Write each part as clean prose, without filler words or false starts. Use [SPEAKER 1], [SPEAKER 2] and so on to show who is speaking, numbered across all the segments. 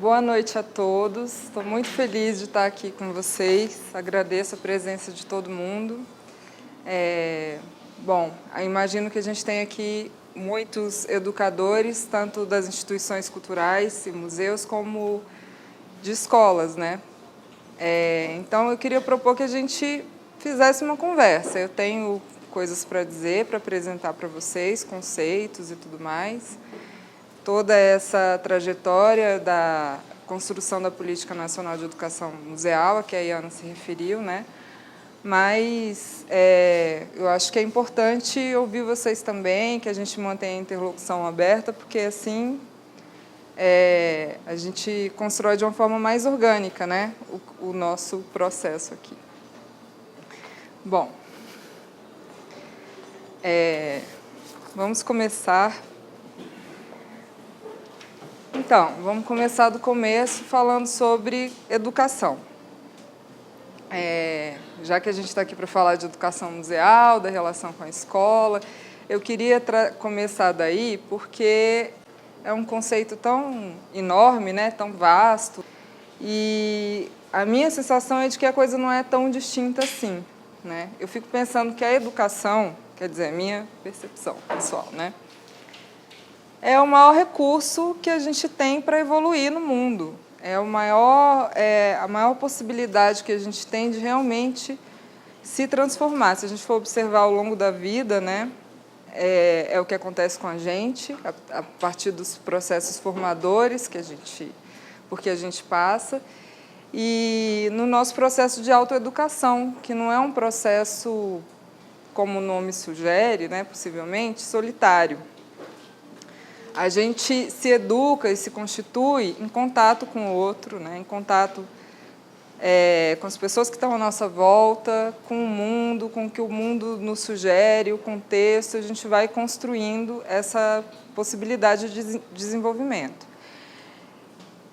[SPEAKER 1] Boa noite a todos. Estou muito feliz de estar aqui com vocês. Agradeço a presença de todo mundo. Imagino que a gente tem aqui muitos educadores, tanto das instituições culturais e museus, como de escolas, né? Então, eu queria propor que a gente fizesse uma conversa. Eu tenho coisas para dizer, para apresentar para vocês, conceitos e tudo mais. Toda essa trajetória da construção da Política Nacional de Educação Museal, a que a Iana se referiu, né? Mas eu acho que é importante ouvir vocês também, que a gente mantenha a interlocução aberta, porque assim a gente constrói de uma forma mais orgânica, né, o nosso processo aqui. Bom, vamos começar. Então, vamos começar do começo falando sobre educação. Já que a gente está aqui para falar de educação museal, da relação com a escola, eu queria começar daí porque é um conceito tão enorme, né, tão vasto, e a minha sensação é de que a coisa não é tão distinta assim, né? Eu fico pensando que a educação, quer dizer, minha percepção pessoal, né, é o maior recurso que a gente tem para evoluir no mundo. É a maior possibilidade que a gente tem de realmente se transformar. Se a gente for observar ao longo da vida, né, é o que acontece com a gente, a partir dos processos formadores por que a gente passa, e no nosso processo de autoeducação, que não é um processo, como o nome sugere, né, possivelmente, solitário. A gente se educa e se constitui em contato com o outro, né? Em contato com as pessoas que estão à nossa volta, com o mundo, com o que o mundo nos sugere, o contexto. A gente vai construindo essa possibilidade de desenvolvimento.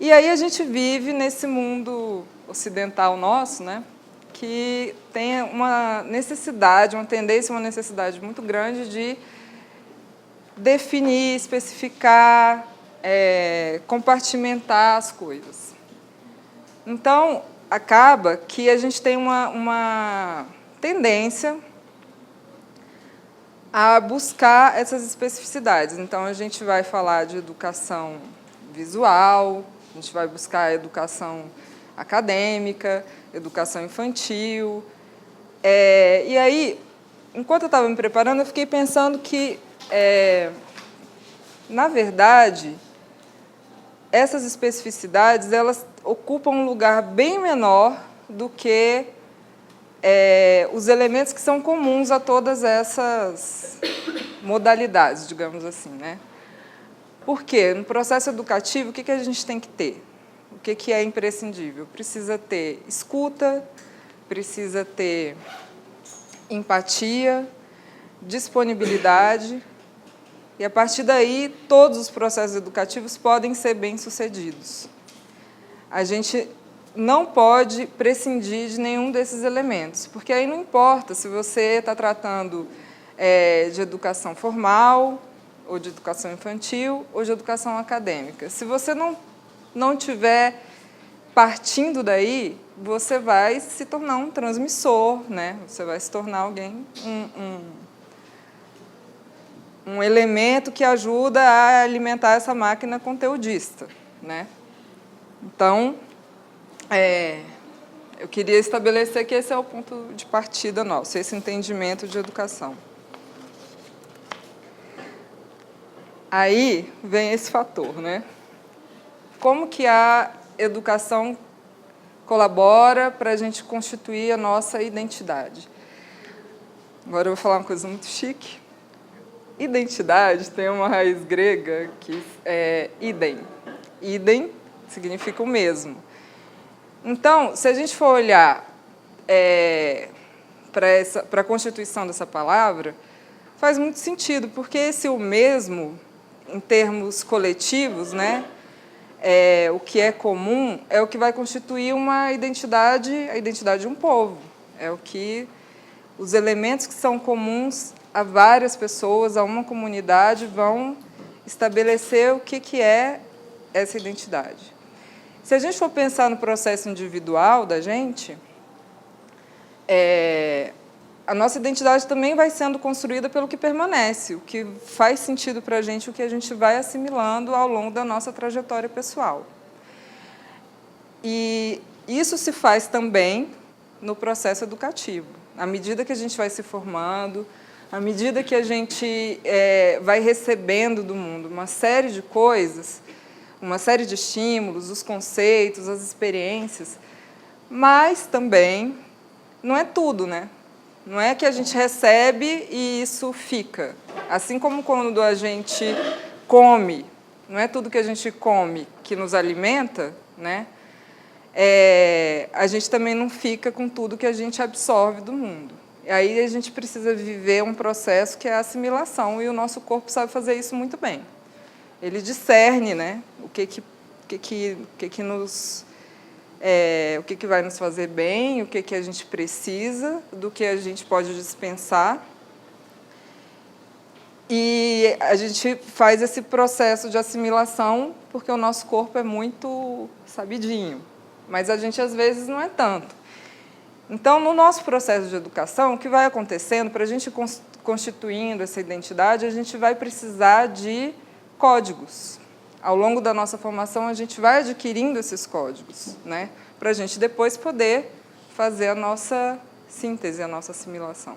[SPEAKER 1] E aí a gente vive nesse mundo ocidental nosso, né? Que tem uma necessidade, uma tendência, uma necessidade muito grande de definir, especificar, compartimentar as coisas. Então, acaba que a gente tem uma tendência a buscar essas especificidades. Então, a gente vai falar de educação visual, a gente vai buscar educação acadêmica, educação infantil. E aí, enquanto eu estava me preparando, eu fiquei pensando que na verdade, essas especificidades elas ocupam um lugar bem menor do que os elementos que são comuns a todas essas modalidades, digamos assim, né? Por quê? No processo educativo, o que a gente tem que ter? O que é imprescindível? Precisa ter escuta, precisa ter empatia, disponibilidade. E, a partir daí, todos os processos educativos podem ser bem-sucedidos. A gente não pode prescindir de nenhum desses elementos, porque aí não importa se você está tratando de educação formal, ou de educação infantil, ou de educação acadêmica. Se você não estiver partindo daí, você vai se tornar um transmissor, né? Você vai se tornar alguém, um elemento que ajuda a alimentar essa máquina conteudista, né? Então, eu queria estabelecer que esse é o ponto de partida nosso, esse entendimento de educação. Aí vem esse fator, né? Como que a educação colabora para a gente constituir a nossa identidade? Agora eu vou falar uma coisa muito chique. Identidade tem uma raiz grega que é idem. Idem significa o mesmo. Então, se a gente for olhar para a constituição dessa palavra, faz muito sentido, porque esse o mesmo, em termos coletivos, né, o que é comum, é o que vai constituir uma identidade, a identidade de um povo. É o que os elementos que são comuns a várias pessoas, a uma comunidade, vão estabelecer o que é essa identidade. Se a gente for pensar no processo individual da gente, a nossa identidade também vai sendo construída pelo que permanece, o que faz sentido para a gente, o que a gente vai assimilando ao longo da nossa trajetória pessoal. E isso se faz também no processo educativo. À medida que a gente vai se formando, à medida que a gente vai recebendo do mundo uma série de coisas, uma série de estímulos, os conceitos, as experiências, mas também não é tudo, né? Não é que a gente recebe e isso fica. Assim como quando a gente come, não é tudo que a gente come que nos alimenta, né? A gente também não fica com tudo que a gente absorve do mundo. E aí a gente precisa viver um processo que é a assimilação, e o nosso corpo sabe fazer isso muito bem. Ele discerne, né, o que vai nos fazer bem, o que a gente precisa, do que a gente pode dispensar. E a gente faz esse processo de assimilação porque o nosso corpo é muito sabidinho, mas a gente, às vezes, não é tanto. Então, no nosso processo de educação, o que vai acontecendo, para a gente constituindo essa identidade, a gente vai precisar de códigos. Ao longo da nossa formação, a gente vai adquirindo esses códigos, né, para a gente depois poder fazer a nossa síntese, a nossa assimilação.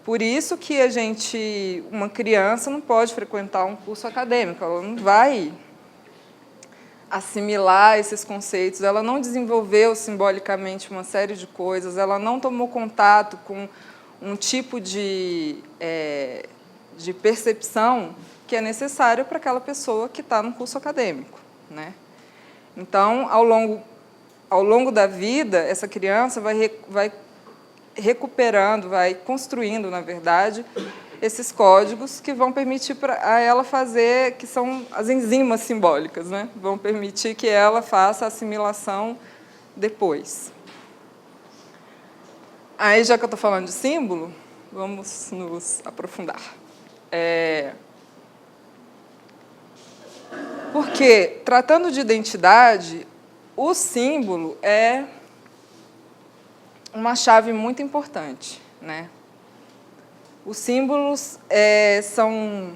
[SPEAKER 1] Por isso que uma criança não pode frequentar um curso acadêmico, ela não vai assimilar esses conceitos, ela não desenvolveu simbolicamente uma série de coisas, ela não tomou contato com um tipo de percepção que é necessário para aquela pessoa que está no curso acadêmico, né? Então, ao longo da vida, essa criança vai recuperando, vai construindo, na verdade, esses códigos que vão permitir a ela fazer, que são as enzimas simbólicas, né? Vão permitir que ela faça a assimilação depois. Aí, já que eu estou falando de símbolo, vamos nos aprofundar. Porque, tratando de identidade, o símbolo é uma chave muito importante, né? Os símbolos são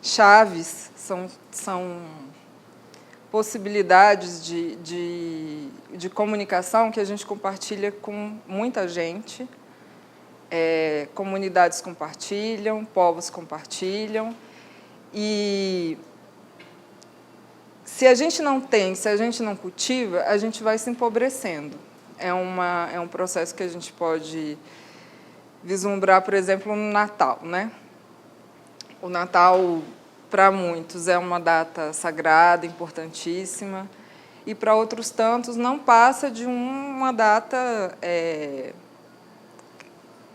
[SPEAKER 1] chaves, são possibilidades de comunicação que a gente compartilha com muita gente, comunidades compartilham, povos compartilham, e se a gente não tem, se a gente não cultiva, a gente vai se empobrecendo. É um processo que a gente pode vislumbrar, por exemplo, no Natal, né? O Natal, para muitos, é uma data sagrada, importantíssima, e para outros tantos não passa de uma data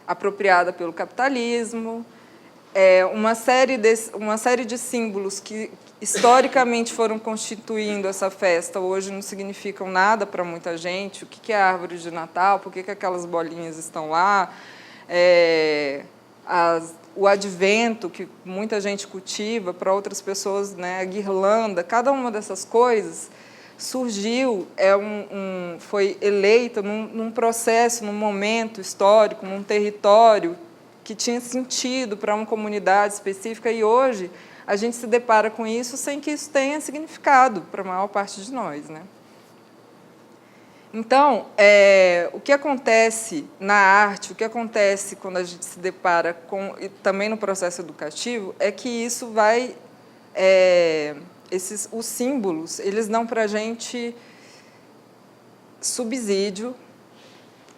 [SPEAKER 1] apropriada pelo capitalismo, uma série de símbolos que historicamente foram constituindo essa festa, hoje não significam nada para muita gente. O que é a árvore de Natal? Por que aquelas bolinhas estão lá? O advento, que muita gente cultiva, para outras pessoas, né, a guirlanda, cada uma dessas coisas surgiu, foi eleita num processo, num momento histórico, num território que tinha sentido para uma comunidade específica, e hoje a gente se depara com isso sem que isso tenha significado para a maior parte de nós, né? Então, o que acontece na arte, o que acontece quando a gente se depara com, e também no processo educativo, é que isso vai... os símbolos, eles dão para a gente subsídio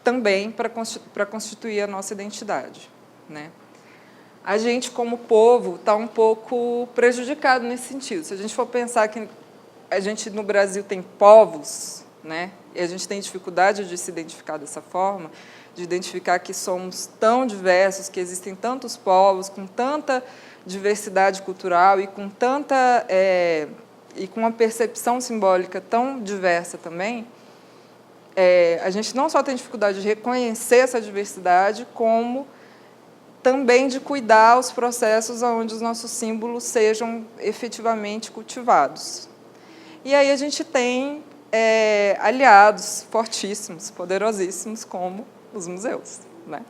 [SPEAKER 1] também para constituir a nossa identidade, né? A gente, como povo, está um pouco prejudicado nesse sentido. Se a gente for pensar que a gente, no Brasil, tem povos, né? E a gente tem dificuldade de se identificar dessa forma, de identificar que somos tão diversos, que existem tantos povos, com tanta diversidade cultural e com uma percepção simbólica tão diversa também, a gente não só tem dificuldade de reconhecer essa diversidade, como também de cuidar os processos onde os nossos símbolos sejam efetivamente cultivados. E aí a gente tem aliados fortíssimos, poderosíssimos, como os museus, né?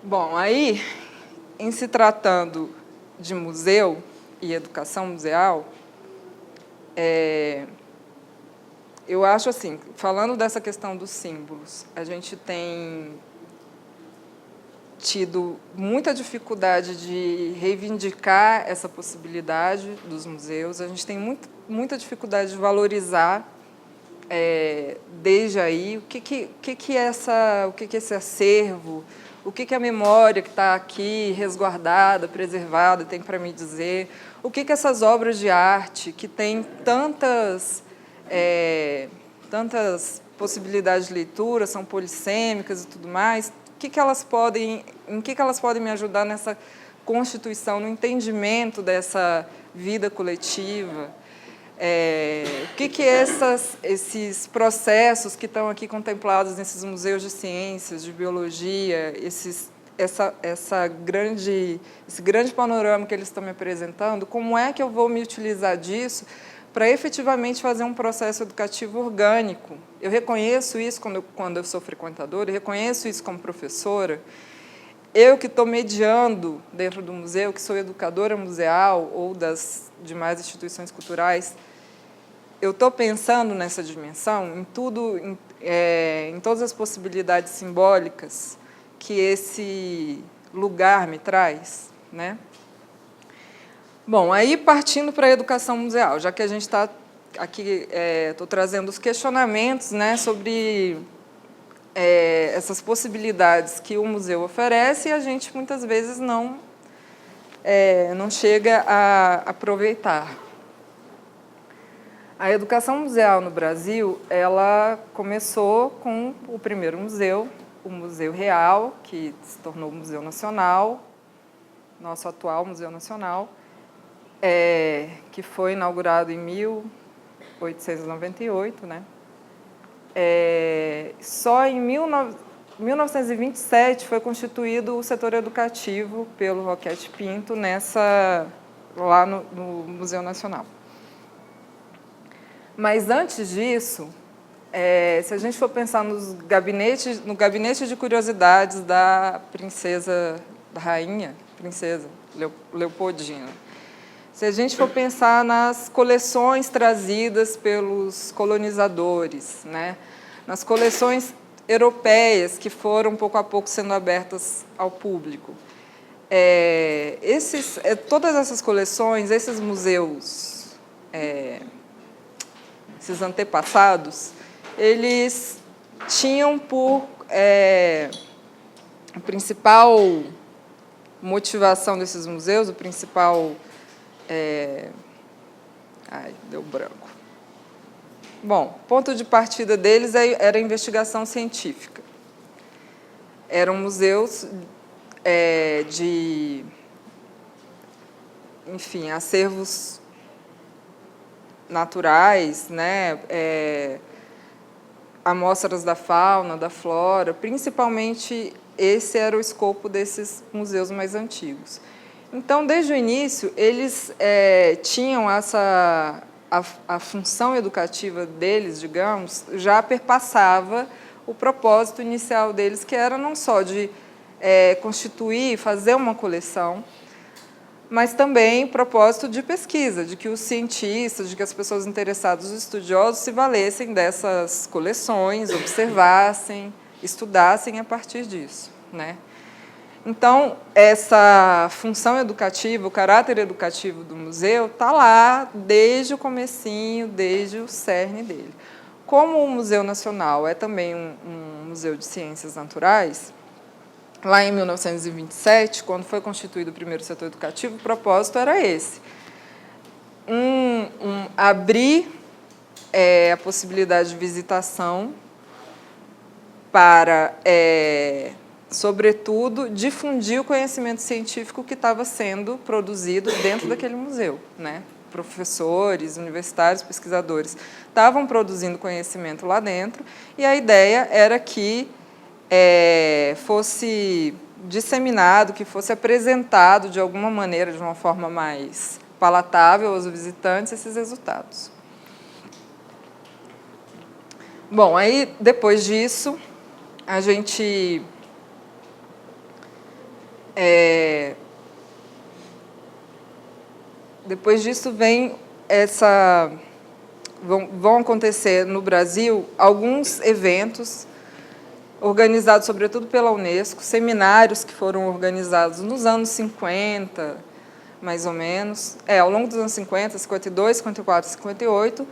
[SPEAKER 1] Bom, aí, em se tratando de museu e educação museal, eu acho assim, falando dessa questão dos símbolos, a gente tem tido muita dificuldade de reivindicar essa possibilidade dos museus, a gente tem muita dificuldade de valorizar, desde aí, o que é esse acervo, o que a memória que está aqui resguardada, preservada, tem para me dizer, o que essas obras de arte, que têm tantas possibilidades de leitura, são polissêmicas e tudo mais, em que elas podem me ajudar nessa constituição, no entendimento dessa vida coletiva, o que esses processos que estão aqui contemplados nesses museus de ciências, de biologia, esse grande panorama que eles estão me apresentando, como é que eu vou me utilizar disso para efetivamente fazer um processo educativo orgânico? Eu reconheço isso quando eu sou frequentadora, eu reconheço isso como professora. Eu que estou mediando dentro do museu, que sou educadora museal ou das demais instituições culturais, eu estou pensando nessa dimensão, em tudo, em todas as possibilidades simbólicas que esse lugar me traz, né? Bom, aí partindo para a educação museal, já que a gente está aqui, estou trazendo os questionamentos, né, sobre essas possibilidades que o museu oferece e a gente muitas vezes não chega a aproveitar. A educação museal no Brasil, ela começou com o primeiro museu, o Museu Real, que se tornou o Museu Nacional, nosso atual Museu Nacional, que foi inaugurado em 1898, né? Só em 1927 foi constituído o setor educativo pelo Roquete Pinto lá no Museu Nacional. Mas antes disso, se a gente for pensar no gabinete de curiosidades da rainha princesa Leopoldina, se a gente for pensar nas coleções trazidas pelos colonizadores, né, nas coleções europeias que foram, pouco a pouco, sendo abertas ao público, todas essas coleções, esses museus, esses antepassados, eles tinham por a principal motivação desses museus, o principal... deu branco. Bom, ponto de partida deles era a investigação científica. Eram museus de, enfim, acervos naturais, né? Amostras da fauna, da flora, principalmente esse era o escopo desses museus mais antigos. Então, desde o início, eles tinham a função educativa deles, digamos, já perpassava o propósito inicial deles, que era não só de constituir, fazer uma coleção, mas também o propósito de pesquisa, de que os cientistas, de que as pessoas interessadas, os estudiosos, se valessem dessas coleções, observassem, estudassem a partir disso, né? Então, essa função educativa, o caráter educativo do museu está lá desde o comecinho, desde o cerne dele. Como o Museu Nacional é também um museu de ciências naturais, lá em 1927, quando foi constituído o primeiro setor educativo, o propósito era esse. Abrir a possibilidade de visitação para... sobretudo, difundir o conhecimento científico que estava sendo produzido dentro daquele museu, né? Professores, universitários, pesquisadores estavam produzindo conhecimento lá dentro, e a ideia era que fosse disseminado, que fosse apresentado de alguma maneira, de uma forma mais palatável aos visitantes, esses resultados. Bom, aí, depois disso, a gente depois disso vem vão acontecer no Brasil alguns eventos organizados, sobretudo, pela Unesco, seminários que foram organizados nos anos 50, mais ou menos, ao longo dos anos 50, 52, 54, 58,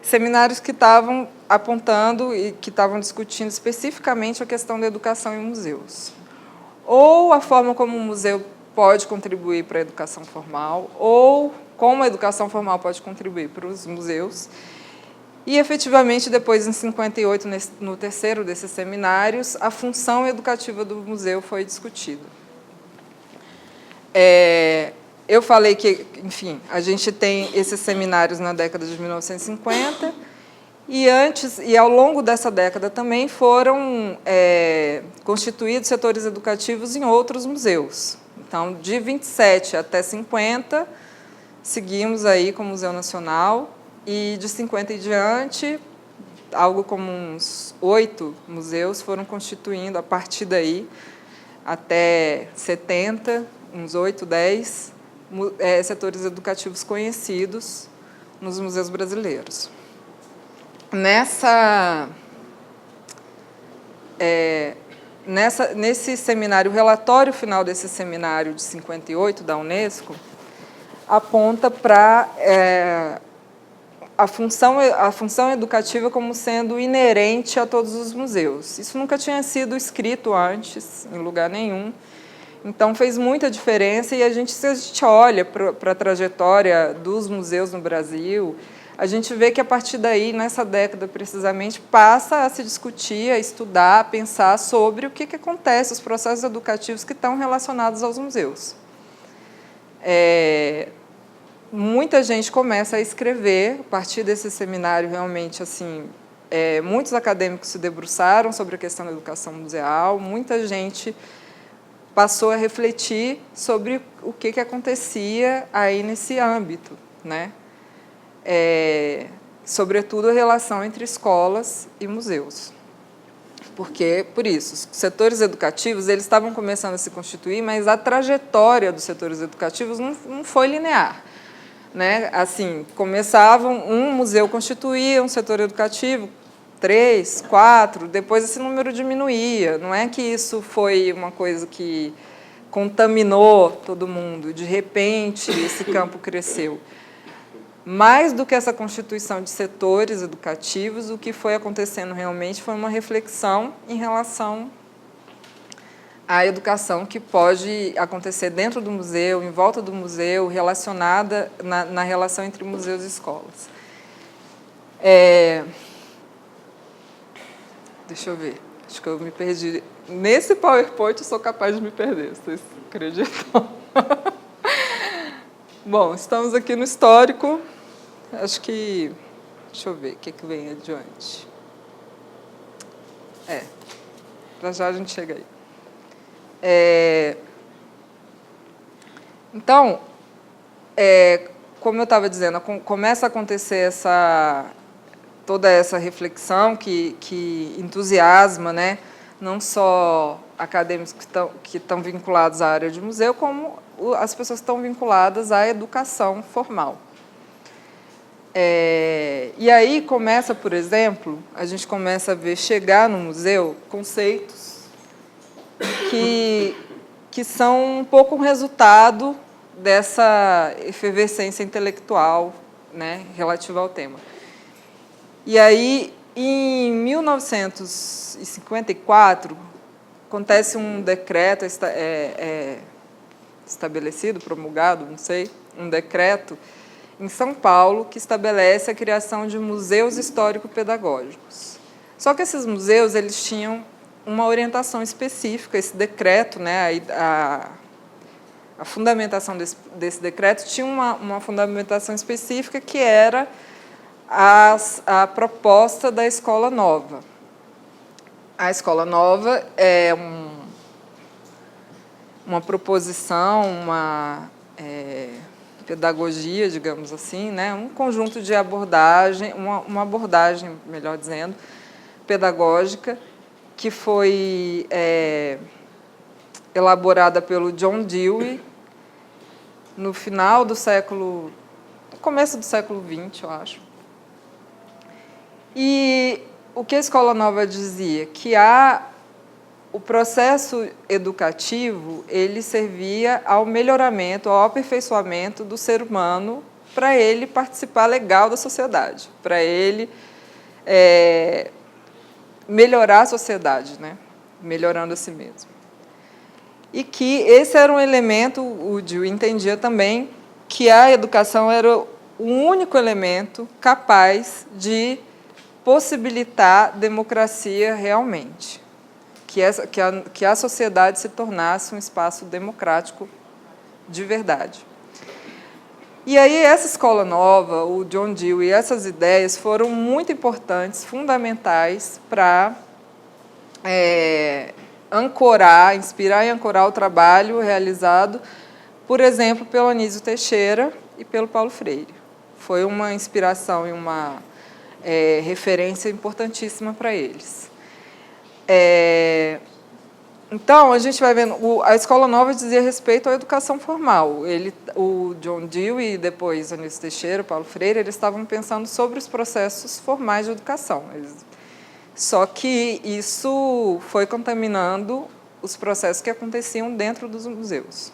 [SPEAKER 1] seminários que estavam apontando e que estavam discutindo especificamente a questão da educação em museus. Ou a forma como o museu pode contribuir para a educação formal, ou como a educação formal pode contribuir para os museus. E, efetivamente, depois, em 58, no terceiro desses seminários, a função educativa do museu foi discutida. Eu falei que, enfim, a gente tem esses seminários na década de 1950, e ao longo dessa década também foram constituídos setores educativos em outros museus. Então, de 27 até 50, seguimos aí com o Museu Nacional, e de 50 em diante, algo como uns 8 museus foram constituindo, a partir daí, até 70, uns 8, 10 setores educativos conhecidos nos museus brasileiros. Nesse seminário, o relatório final desse seminário de 58 da Unesco aponta para a função educativa como sendo inerente a todos os museus. Isso nunca tinha sido escrito antes, em lugar nenhum. Então, fez muita diferença, e se a gente olha para a trajetória dos museus no Brasil, a gente vê que, a partir daí, nessa década precisamente, passa a se discutir, a estudar, a pensar sobre o que acontece, os processos educativos que estão relacionados aos museus. Muita gente começa a escrever, a partir desse seminário, realmente, assim, muitos acadêmicos se debruçaram sobre a questão da educação museal, muita gente passou a refletir sobre o que acontecia aí nesse âmbito, né? Sobretudo a relação entre escolas e museus. Porque, por isso, os setores educativos eles estavam começando a se constituir, mas a trajetória dos setores educativos não foi linear. Né? Assim, um museu constituía um setor educativo, 3, 4, depois esse número diminuía. Não é que isso foi uma coisa que contaminou todo mundo, de repente esse campo cresceu. Mais do que essa constituição de setores educativos, o que foi acontecendo realmente foi uma reflexão em relação à educação que pode acontecer dentro do museu, em volta do museu, relacionada na relação entre museus e escolas. Deixa eu ver, acho que eu me perdi. Nesse PowerPoint eu sou capaz de me perder, vocês acreditam? Bom, estamos aqui no histórico, acho que... Deixa eu ver o que vem adiante. Para já a gente chega aí. Então, como eu estava dizendo, começa a acontecer toda essa reflexão que entusiasma, né, não só acadêmicos que estão vinculados à área de museu, como as pessoas que estão vinculadas à educação formal. E aí começa, por exemplo, a gente começa a ver chegar no museu conceitos que são um pouco um resultado dessa efervescência intelectual, né, relativa ao tema. E aí, em 1954, acontece um decreto estabelecido, promulgado, não sei, um decreto em São Paulo que estabelece a criação de museus histórico-pedagógicos. Só que esses museus eles tinham uma orientação específica, esse decreto, né, a fundamentação desse decreto tinha uma fundamentação específica que era a proposta da escola nova. A escola nova é uma proposição, uma pedagogia, digamos assim, né? Um conjunto de abordagem, uma abordagem, melhor dizendo, pedagógica, que foi elaborada pelo John Dewey no final do século, no começo do século XX, eu acho. E o que a Escola Nova dizia? Que o processo educativo ele servia ao melhoramento, ao aperfeiçoamento do ser humano para ele participar legal da sociedade, para ele melhorar a sociedade, né? Melhorando a si mesmo. E que esse era um elemento, o Dewey entendia também, que a educação era o único elemento capaz de possibilitar democracia realmente. Que a sociedade se tornasse um espaço democrático de verdade. E aí, essa escola nova, o John Dewey, essas ideias foram muito importantes, fundamentais para inspirar e ancorar o trabalho realizado, por exemplo, pelo Anísio Teixeira e pelo Paulo Freire. Foi uma inspiração e uma referência importantíssima para eles. Então, a gente vai vendo, a Escola Nova dizia respeito à educação formal. O John Dewey e depois Anísio Teixeira, Paulo Freire, eles estavam pensando sobre os processos formais de educação. Só que isso foi contaminando os processos que aconteciam dentro dos museus.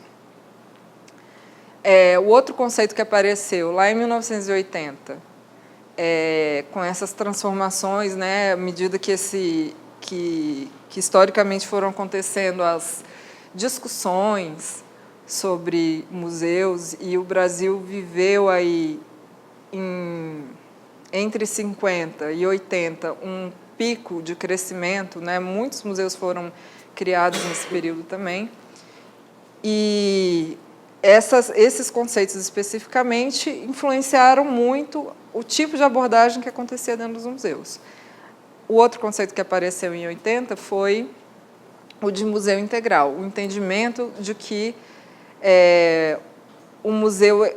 [SPEAKER 1] O outro conceito que apareceu lá em 1980, com essas transformações, né, à medida que historicamente foram acontecendo as discussões sobre museus, e o Brasil viveu aí, entre 50 e 80, um pico de crescimento, né? Muitos museus foram criados nesse período também, e esses conceitos especificamente influenciaram muito o tipo de abordagem que acontecia dentro dos museus. O outro conceito que apareceu em 80 foi o de museu integral, o entendimento de que o museu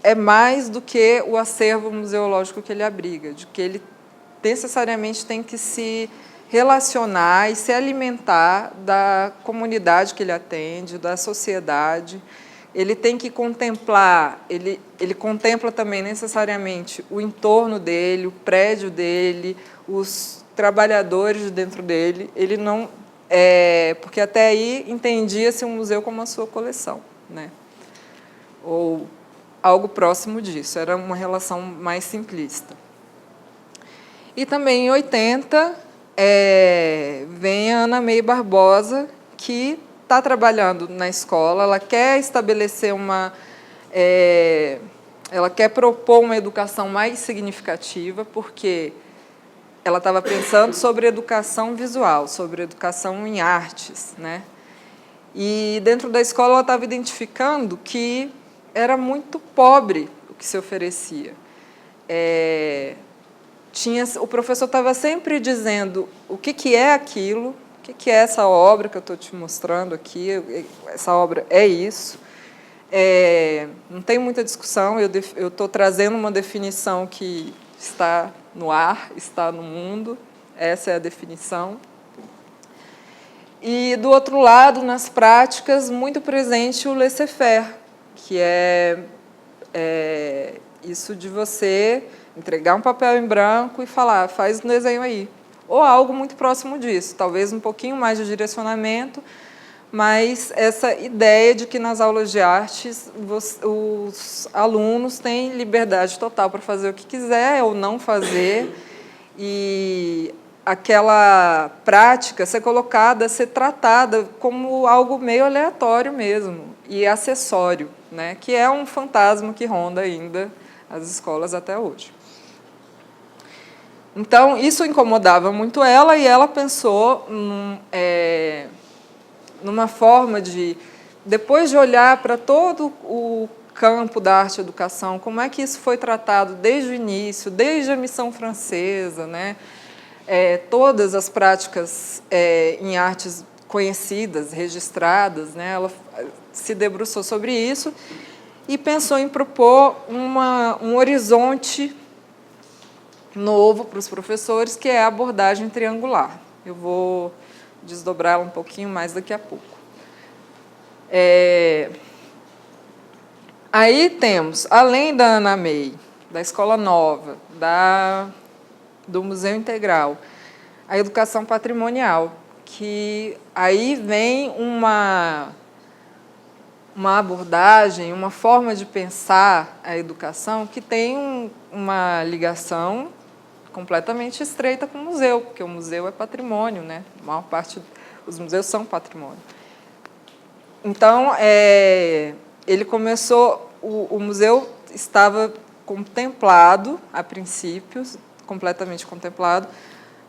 [SPEAKER 1] é mais do que o acervo museológico que ele abriga, de que ele necessariamente tem que se relacionar e se alimentar da comunidade que ele atende, da sociedade. Ele tem que contemplar, ele contempla também necessariamente o entorno dele, o prédio dele, os trabalhadores dentro dele. Ele não, porque até aí entendia-se um museu como a sua coleção, né? Ou algo próximo disso, era uma relação mais simplista. E também em 80 vem a Ana May Barbosa, que está trabalhando na escola, ela quer estabelecer ela quer propor uma educação mais significativa, porque ela estava pensando sobre educação visual, sobre educação em artes, né? E dentro da escola ela estava identificando que era muito pobre o que se oferecia. O professor estava sempre dizendo o que é aquilo, o que é essa obra que eu estou te mostrando aqui, essa obra é isso. Não tem muita discussão, eu estou trazendo uma definição que está no ar, está no mundo, essa é a definição. E, do outro lado, nas práticas, muito presente o laissez-faire, que é isso de você entregar um papel em branco e falar, faz um desenho aí. Ou algo muito próximo disso, talvez um pouquinho mais de direcionamento, mas essa ideia de que nas aulas de artes os alunos têm liberdade total para fazer o que quiser ou não fazer, e aquela prática ser colocada, ser tratada como algo meio aleatório mesmo, e acessório, né? Que é um fantasma que ronda ainda as escolas até hoje. Então, isso incomodava muito ela, e ela pensou numa forma de, depois de olhar para todo o campo da arte e educação, como é que isso foi tratado desde o início, desde a missão francesa, né? todas as práticas em artes conhecidas, registradas, né? Ela se debruçou sobre isso e pensou em propor um horizonte novo para os professores, que é a abordagem triangular. Eu vou desdobrá-la um pouquinho mais daqui a pouco. Aí temos, além da Ana May, da Escola Nova, do Museu Integral, a educação patrimonial, que aí vem uma abordagem, uma forma de pensar a educação que tem uma ligação completamente estreita com o museu, porque o museu é patrimônio, né? A maior parte dos museus são patrimônio. Então, ele começou, o museu estava contemplado, a princípio, completamente contemplado,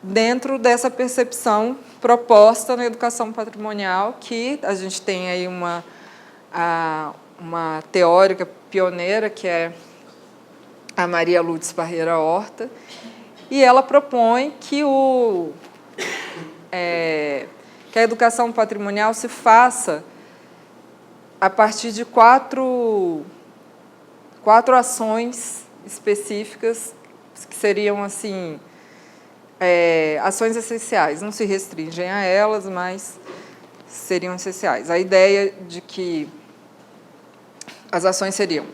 [SPEAKER 1] dentro dessa percepção proposta na educação patrimonial, que a gente tem aí uma teórica pioneira, que é a Maria Lourdes Parreira Horta, e ela propõe que a educação patrimonial se faça a partir de quatro ações específicas, que seriam, assim, ações essenciais. Não se restringem a elas, mas seriam essenciais. A ideia de que as ações seriam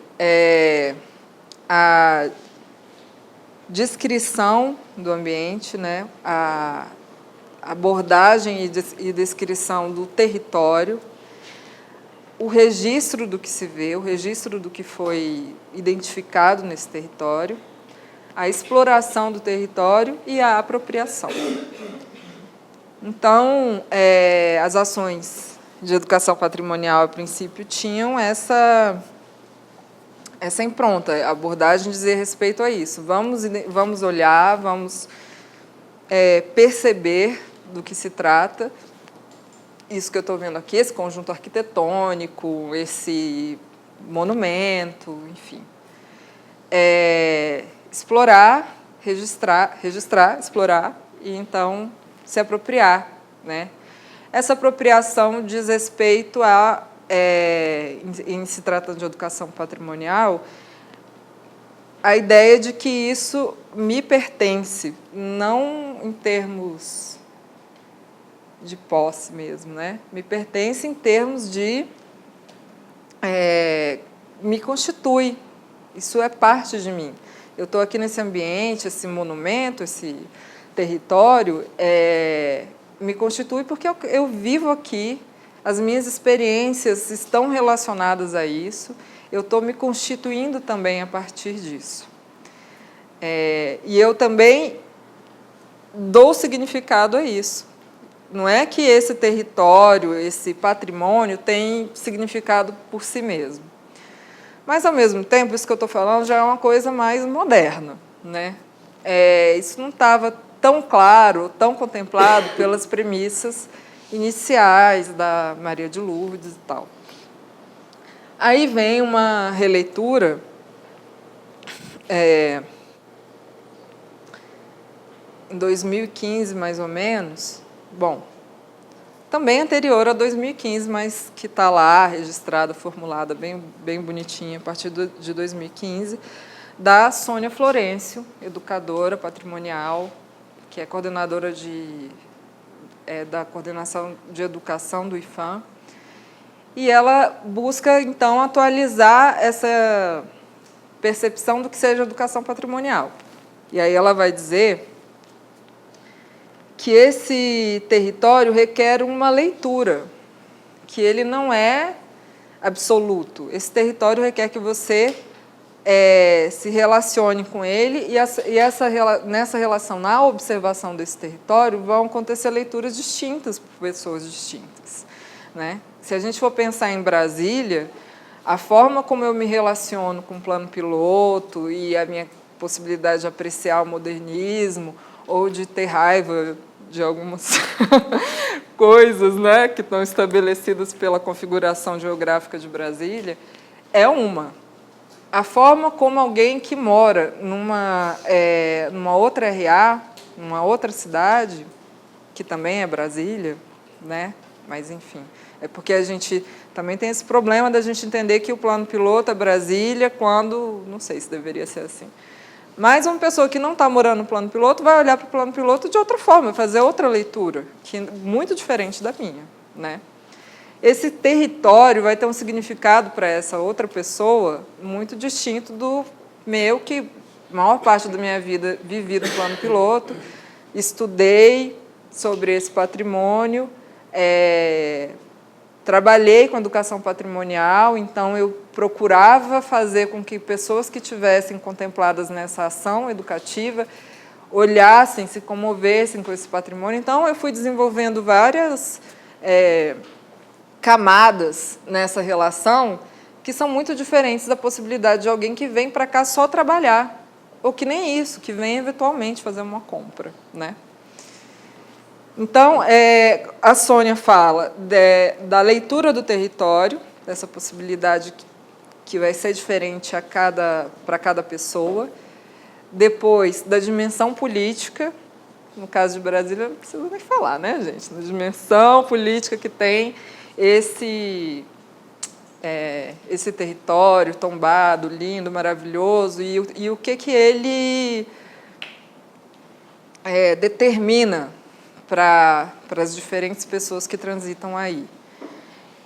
[SPEAKER 1] a descrição do ambiente, né? A abordagem e descrição do território, o registro do que se vê, o registro do que foi identificado nesse território, a exploração do território e a apropriação. Então, as ações de educação patrimonial, a princípio, tinham essa impronta, a abordagem dizer respeito a isso. Vamos olhar, vamos perceber do que se trata, isso que eu estou vendo aqui, esse conjunto arquitetônico, esse monumento, enfim. Explorar, registrar, explorar e, então, se apropriar, né? Essa apropriação diz respeito a, em se tratando de educação patrimonial, a ideia de que isso me pertence, não em termos de posse mesmo, né? Me pertence em termos de me constitui, isso é parte de mim. Eu estou aqui nesse ambiente, esse monumento, esse território, me constitui porque eu vivo aqui, as minhas experiências estão relacionadas a isso, eu estou me constituindo também a partir disso. E eu também dou significado a isso. Não é que esse território, esse patrimônio tem significado por si mesmo. Mas, ao mesmo tempo, isso que eu estou falando já é uma coisa mais moderna, né? Isso não estava tão claro, tão contemplado pelas premissas iniciais da Maria de Lourdes e tal. Aí vem uma releitura em 2015, mais ou menos, bom, também anterior a 2015, mas que está lá, registrada, formulada, bem bonitinha, a partir de 2015, da Sônia Florencio, educadora patrimonial, que é coordenadora da Coordenação de Educação do IFAM, e ela busca, então, atualizar essa percepção do que seja educação patrimonial. E aí ela vai dizer que esse território requer uma leitura, que ele não é absoluto. Esse território requer que você se relacione com ele e nessa relação, na observação desse território, vão acontecer leituras distintas por pessoas distintas, né? Se a gente for pensar em Brasília, a forma como eu me relaciono com o plano piloto e a minha possibilidade de apreciar o modernismo ou de ter raiva de algumas coisas, né, que estão estabelecidas pela configuração geográfica de Brasília, é uma. A forma como alguém que mora numa outra RA numa outra cidade, que também é Brasília, né? Mas, enfim, é porque a gente também tem esse problema da gente entender que o plano piloto é Brasília, quando, não sei se deveria ser assim. Mas uma pessoa que não está morando no plano piloto vai olhar para o plano piloto de outra forma, fazer outra leitura, que é muito diferente da minha, né? Esse território vai ter um significado para essa outra pessoa muito distinto do meu, que a maior parte da minha vida vivi no plano piloto, estudei sobre esse patrimônio, trabalhei com educação patrimonial, então eu procurava fazer com que pessoas que estivessem contempladas nessa ação educativa olhassem, se comovessem com esse patrimônio. Então, eu fui desenvolvendo várias camadas nessa relação que são muito diferentes da possibilidade de alguém que vem para cá só trabalhar, ou que nem isso, que vem eventualmente fazer uma compra, né? Então, a Sônia fala da leitura do território, dessa possibilidade que vai ser diferente para cada pessoa. Depois, da dimensão política, no caso de Brasília, não precisa nem falar, né, gente? Da dimensão política que tem esse território tombado, lindo, maravilhoso, e o que ele determina para as diferentes pessoas que transitam aí.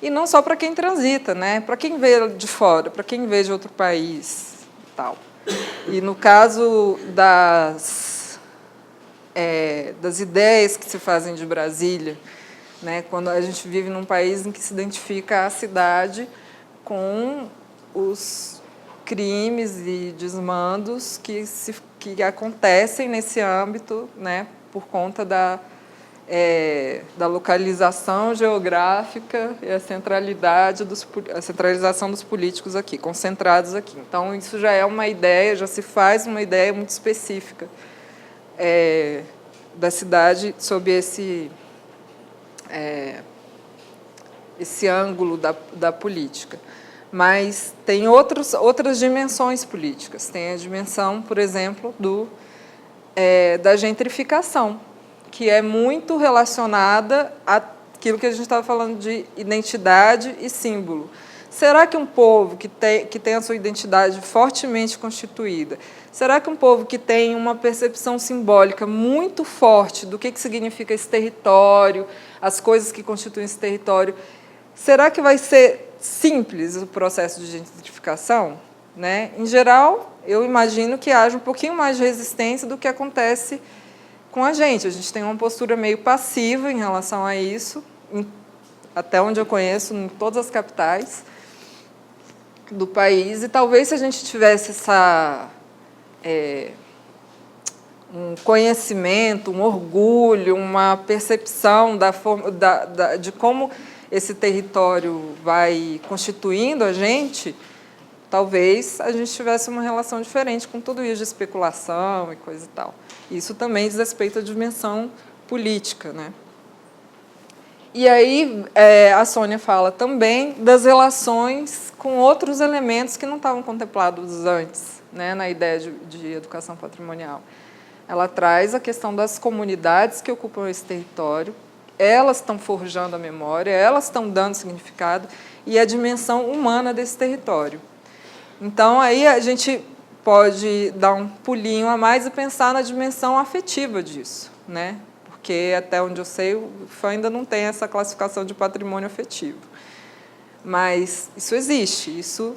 [SPEAKER 1] E não só para quem transita, né? Para quem veio de fora, para quem veio de outro país, tal. E no caso das ideias que se fazem de Brasília, né? Quando a gente vive num país em que se identifica a cidade com os crimes e desmandos que acontecem nesse âmbito, né? Por conta da localização geográfica e a centralização dos políticos aqui, concentrados aqui. Então, isso já é uma ideia, já se faz uma ideia muito específica da cidade sob esse ângulo da política. Mas tem outras dimensões políticas. Tem a dimensão, por exemplo, da gentrificação, que é muito relacionada àquilo que a gente estava falando de identidade e símbolo. Será que um povo que tem a sua identidade fortemente constituída, será que um povo que tem uma percepção simbólica muito forte do que significa esse território, as coisas que constituem esse território, será que vai ser simples o processo de gentrificação? Né? Em geral, eu imagino que haja um pouquinho mais de resistência do que acontece com a gente tem uma postura meio passiva em relação a isso, até onde eu conheço, em todas as capitais do país, e talvez se a gente tivesse um conhecimento, um orgulho, uma percepção de como esse território vai constituindo a gente, talvez a gente tivesse uma relação diferente com tudo isso de especulação e coisa e tal. Isso também diz respeito à dimensão política, né? E aí a Sônia fala também das relações com outros elementos que não estavam contemplados antes, né, na ideia de educação patrimonial. Ela traz a questão das comunidades que ocupam esse território, elas estão forjando a memória, elas estão dando significado, e a dimensão humana desse território. Então, aí a gente pode dar um pulinho a mais e pensar na dimensão afetiva disso, né? Porque, até onde eu sei, o IFAM ainda não tem essa classificação de patrimônio afetivo. Mas isso existe, isso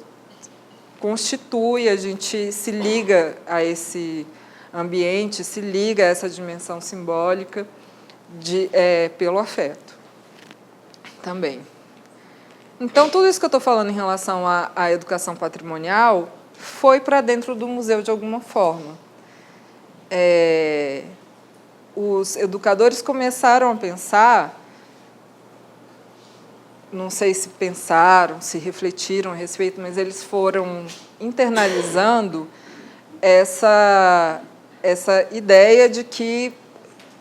[SPEAKER 1] constitui, a gente se liga a esse ambiente, se liga a essa dimensão simbólica pelo afeto também. Então, tudo isso que eu estou falando em relação à educação patrimonial foi para dentro do museu de alguma forma. Os educadores começaram a pensar, não sei se pensaram, se refletiram a respeito, mas eles foram internalizando essa ideia de que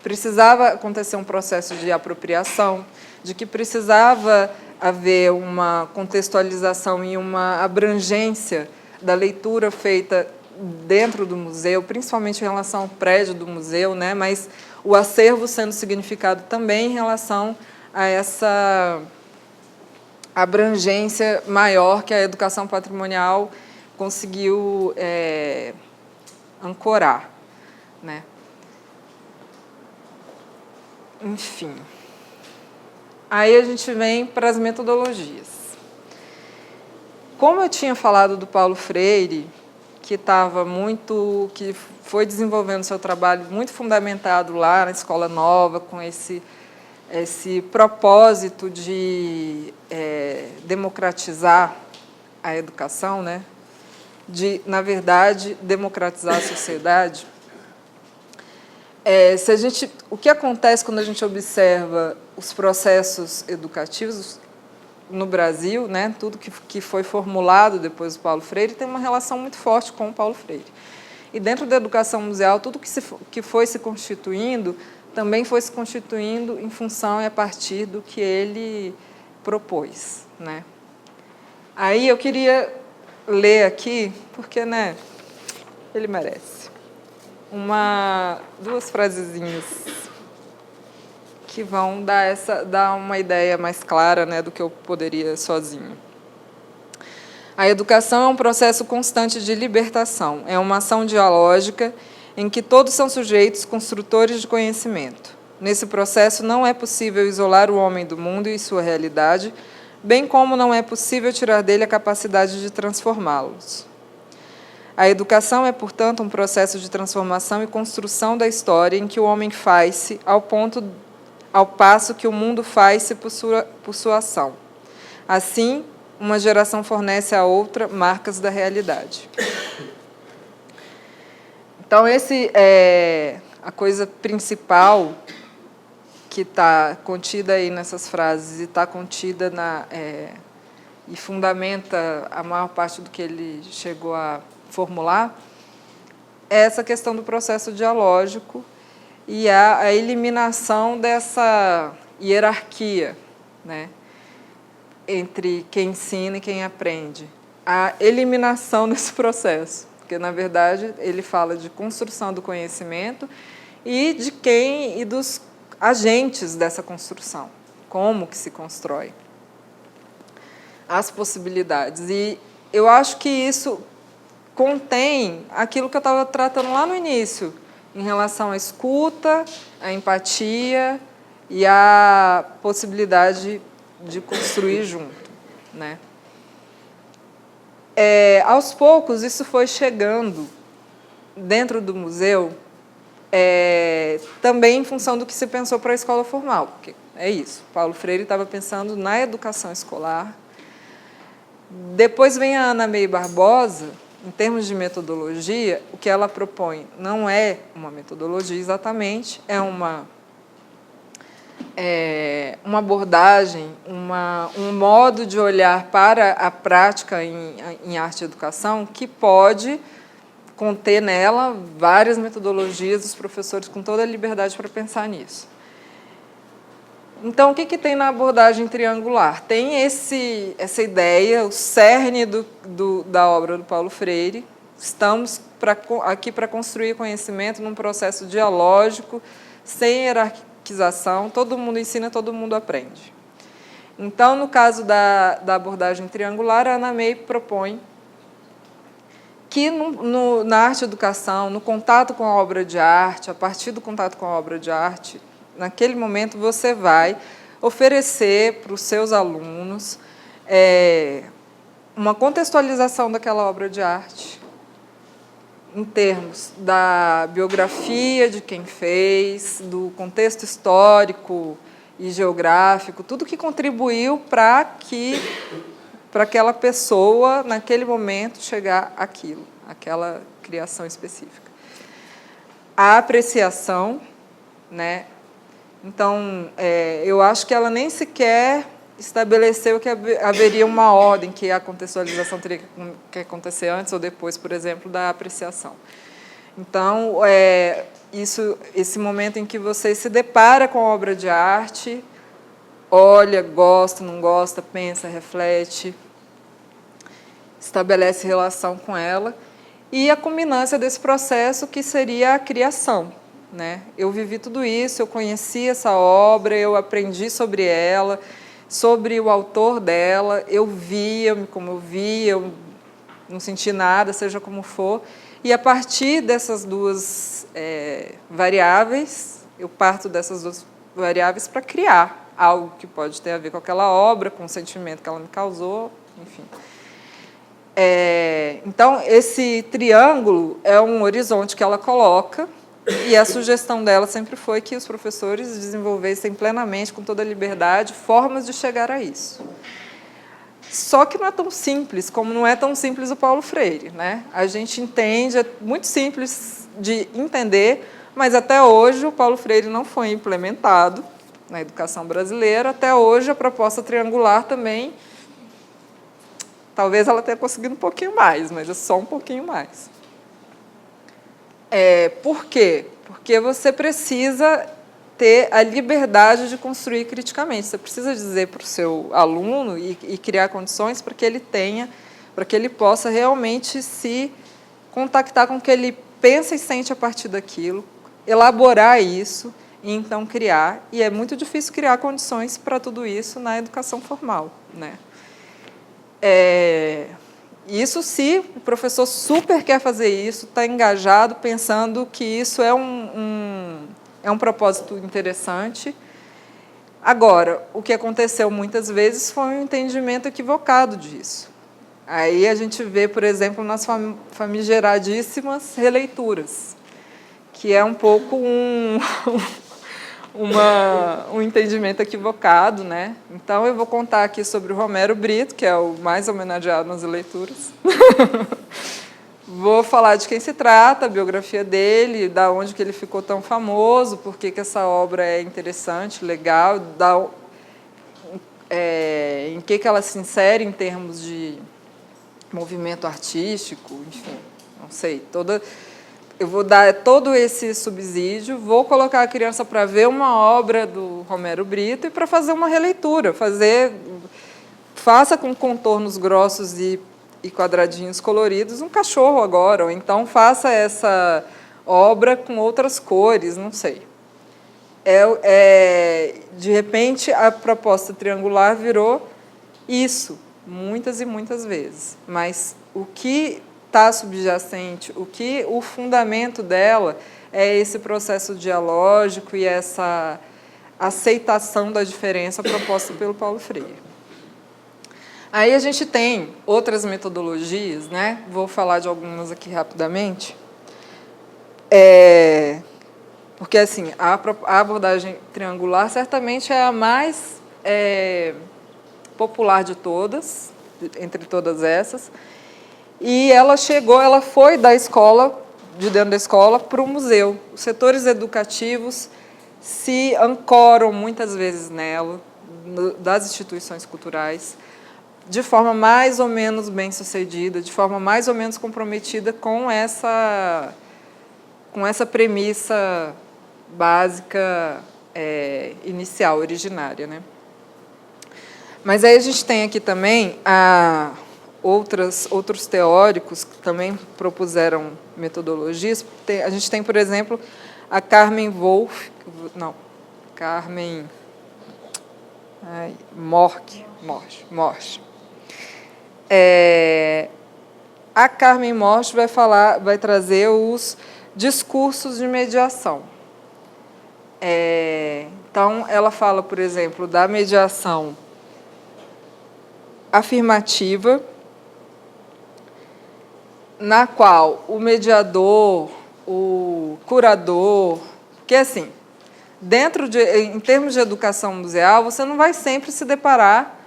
[SPEAKER 1] precisava acontecer um processo de apropriação, de que precisava haver uma contextualização e uma abrangência da leitura feita dentro do museu, principalmente em relação ao prédio do museu, né, mas o acervo sendo significado também em relação a essa abrangência maior que a educação patrimonial conseguiu ancorar, né? Enfim. Aí a gente vem para as metodologias. Como eu tinha falado do Paulo Freire, que foi desenvolvendo seu trabalho muito fundamentado lá na Escola Nova, com esse propósito de democratizar a educação, né? De, na verdade, democratizar a sociedade. O que acontece quando a gente observa os processos educativos no Brasil, né, tudo que foi formulado depois do Paulo Freire, tem uma relação muito forte com o Paulo Freire. E dentro da educação museal, tudo que foi se constituindo, também foi se constituindo em função e a partir do que ele propôs, né? Aí eu queria ler aqui, porque, né, ele merece. Duas frasezinhas que vão dar uma ideia mais clara, né, do que eu poderia sozinho. A educação é um processo constante de libertação, é uma ação dialógica em que todos são sujeitos construtores de conhecimento. Nesse processo não é possível isolar o homem do mundo e sua realidade, bem como não é possível tirar dele a capacidade de transformá-los. A educação é, portanto, um processo de transformação e construção da história em que o homem faz-se ao passo que o mundo faz-se por sua ação. Assim, uma geração fornece à outra marcas da realidade. Então, a coisa principal que está contida aí nessas frases e está contida e fundamenta a maior parte do que ele chegou a formular, é essa questão do processo dialógico e a eliminação dessa hierarquia, né, entre quem ensina e quem aprende. A eliminação desse processo, porque, na verdade, ele fala de construção do conhecimento e e dos agentes dessa construção, como que se constrói, as possibilidades. E eu acho que isso contém aquilo que eu estava tratando lá no início, em relação à escuta, à empatia e à possibilidade de construir junto, né? Aos poucos, isso foi chegando dentro do museu, também em função do que se pensou para a escola formal, porque é isso, Paulo Freire estava pensando na educação escolar. Depois vem a Ana May Barbosa. Em termos de metodologia, o que ela propõe não é uma metodologia exatamente, é uma abordagem, um modo de olhar para a prática em arte e educação que pode conter nela várias metodologias, os professores com toda a liberdade para pensar nisso. Então, o que tem na abordagem triangular? Tem essa ideia, o cerne da obra do Paulo Freire. Estamos aqui para construir conhecimento num processo dialógico, sem hierarquização, todo mundo ensina, todo mundo aprende. Então, no caso da abordagem triangular, a Ana May propõe que na arte e educação, no contato com a obra de arte, a partir do contato com a obra de arte, naquele momento você vai oferecer para os seus alunos uma contextualização daquela obra de arte, em termos da biografia de quem fez, do contexto histórico e geográfico, tudo que contribuiu para aquela pessoa, naquele momento, chegar àquilo, àquela criação específica. A apreciação, né? Então, eu acho que ela nem sequer estabeleceu que haveria uma ordem, que a contextualização teria que acontecer antes ou depois, por exemplo, da apreciação. Então, esse momento em que você se depara com a obra de arte, olha, gosta, não gosta, pensa, reflete, estabelece relação com ela, e a culminância desse processo, que seria a criação, né? Eu vivi tudo isso, eu conheci essa obra, eu aprendi sobre ela, sobre o autor dela, eu vi, eu me comovi, eu não senti nada, seja como for, e a partir dessas duas variáveis, eu parto dessas duas variáveis para criar algo que pode ter a ver com aquela obra, com o sentimento que ela me causou, enfim. Então, esse triângulo é um horizonte que ela coloca, e a sugestão dela sempre foi que os professores desenvolvessem plenamente, com toda a liberdade, formas de chegar a isso. Só que não é tão simples, como não é tão simples o Paulo Freire, né? A gente entende, é muito simples de entender, mas até hoje o Paulo Freire não foi implementado na educação brasileira. Até hoje a proposta triangular também, talvez ela tenha conseguido um pouquinho mais, mas é só um pouquinho mais. Por quê? Porque você precisa ter a liberdade de construir criticamente. Você precisa dizer para o seu aluno e criar condições para que ele tenha, para que ele possa realmente se contactar com o que ele pensa e sente a partir daquilo, elaborar isso e então criar. E é muito difícil criar condições para tudo isso na educação formal, né? Isso se o professor super quer fazer isso, está engajado, pensando que isso é um propósito interessante. Agora, o que aconteceu muitas vezes foi um entendimento equivocado disso. Aí a gente vê, por exemplo, nas famigeradíssimas releituras, que é um pouco um entendimento equivocado, né? Então, eu vou contar aqui sobre o Romero Brito, que é o mais homenageado nas leituras. Vou falar de quem se trata, a biografia dele, da onde que ele ficou tão famoso, por que essa obra é interessante, legal, em que ela se insere em termos de movimento artístico, enfim, não sei, eu vou dar todo esse subsídio, vou colocar a criança para ver uma obra do Romero Brito e para fazer uma releitura, faça com contornos grossos e quadradinhos coloridos um cachorro agora, ou então faça essa obra com outras cores, não sei. De repente, a proposta triangular virou isso, muitas e muitas vezes, mas o que está subjacente, o fundamento dela é esse processo dialógico e essa aceitação da diferença proposta pelo Paulo Freire. Aí a gente tem outras metodologias, né? Vou falar de algumas aqui rapidamente. Porque assim, a abordagem triangular certamente é a mais popular de todas, entre todas essas. E ela foi da escola, de dentro da escola, para o museu. Os setores educativos se ancoram muitas vezes nela, das instituições culturais, de forma mais ou menos bem-sucedida, de forma mais ou menos comprometida com essa premissa básica inicial, originária, né? Mas aí a gente tem aqui também outros teóricos que também propuseram metodologias. A gente tem, por exemplo, a Carmen Wolff, Morsch. A Carmen Morsch vai trazer os discursos de mediação. Então, ela fala, por exemplo, da mediação afirmativa, na qual o mediador, o curador, porque assim, em termos de educação museal, você não vai sempre se deparar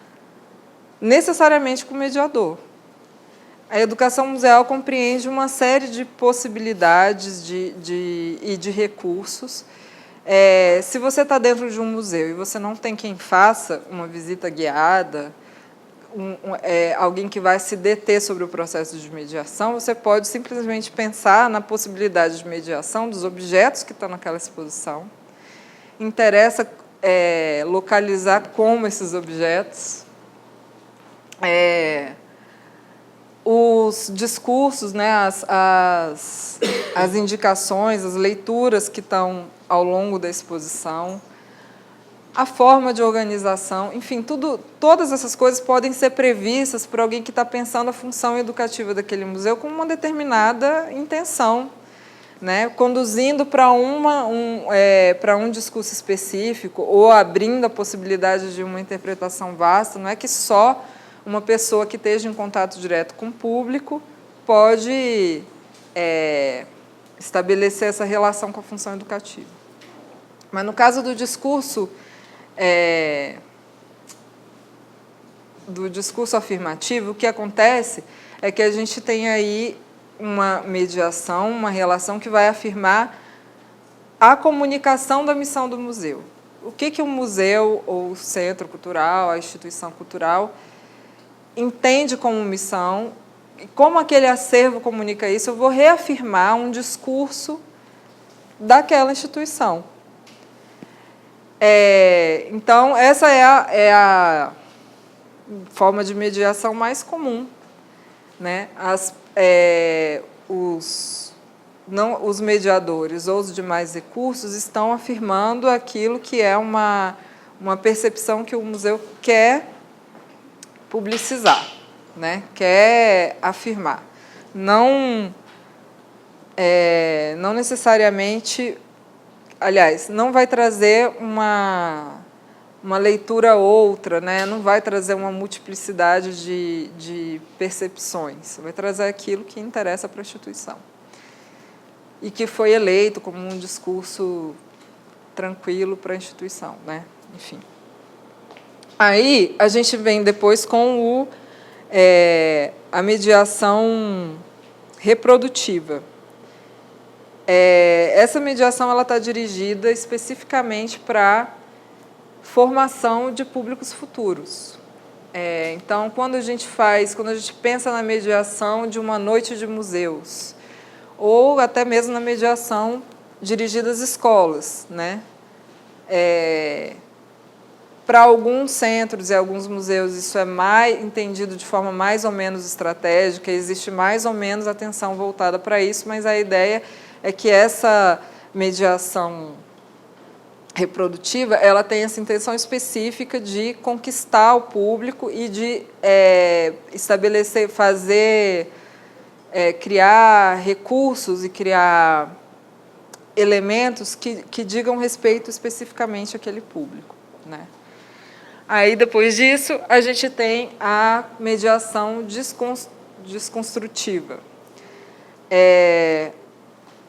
[SPEAKER 1] necessariamente com o mediador. A educação museal compreende uma série de possibilidades e de recursos. Se você está dentro de um museu e você não tem quem faça uma visita guiada, alguém que vai se deter sobre o processo de mediação, você pode simplesmente pensar na possibilidade de mediação dos objetos que estão naquela exposição. Interessa localizar como esses objetos os discursos, né, as indicações, as leituras que estão ao longo da exposição, a forma de organização, enfim, todas essas coisas podem ser previstas por alguém que está pensando a função educativa daquele museu com uma determinada intenção, né, conduzindo para um discurso específico ou abrindo a possibilidade de uma interpretação vasta. Não é que só uma pessoa que esteja em contato direto com o público pode estabelecer essa relação com a função educativa. Mas, no caso do discurso afirmativo, o que acontece é que a gente tem aí uma mediação, uma relação que vai afirmar a comunicação da missão do museu. O que o museu, ou o centro cultural, a instituição cultural, entende como missão, e como aquele acervo comunica isso. Eu vou reafirmar um discurso daquela instituição. Então, essa é a forma de mediação mais comum, né? Os mediadores ou os demais recursos estão afirmando aquilo que é uma percepção que o museu quer publicizar, né? Quer afirmar. Não necessariamente, aliás, não vai trazer uma leitura outra, né? Não vai trazer uma multiplicidade de percepções, vai trazer aquilo que interessa para a instituição e que foi eleito como um discurso tranquilo para a instituição, né? Enfim. Aí a gente vem depois com a mediação reprodutiva. Essa mediação está dirigida especificamente para formação de públicos futuros. Então, quando a gente pensa na mediação de uma noite de museus, ou até mesmo na mediação dirigida às escolas, né? Para alguns centros e alguns museus isso é mais entendido de forma mais ou menos estratégica, existe mais ou menos atenção voltada para isso, mas a ideia é que essa mediação reprodutiva ela tem essa intenção específica de conquistar o público e de estabelecer, criar recursos e criar elementos que digam respeito especificamente àquele público, né? Aí, depois disso, a gente tem a mediação desconstrutiva.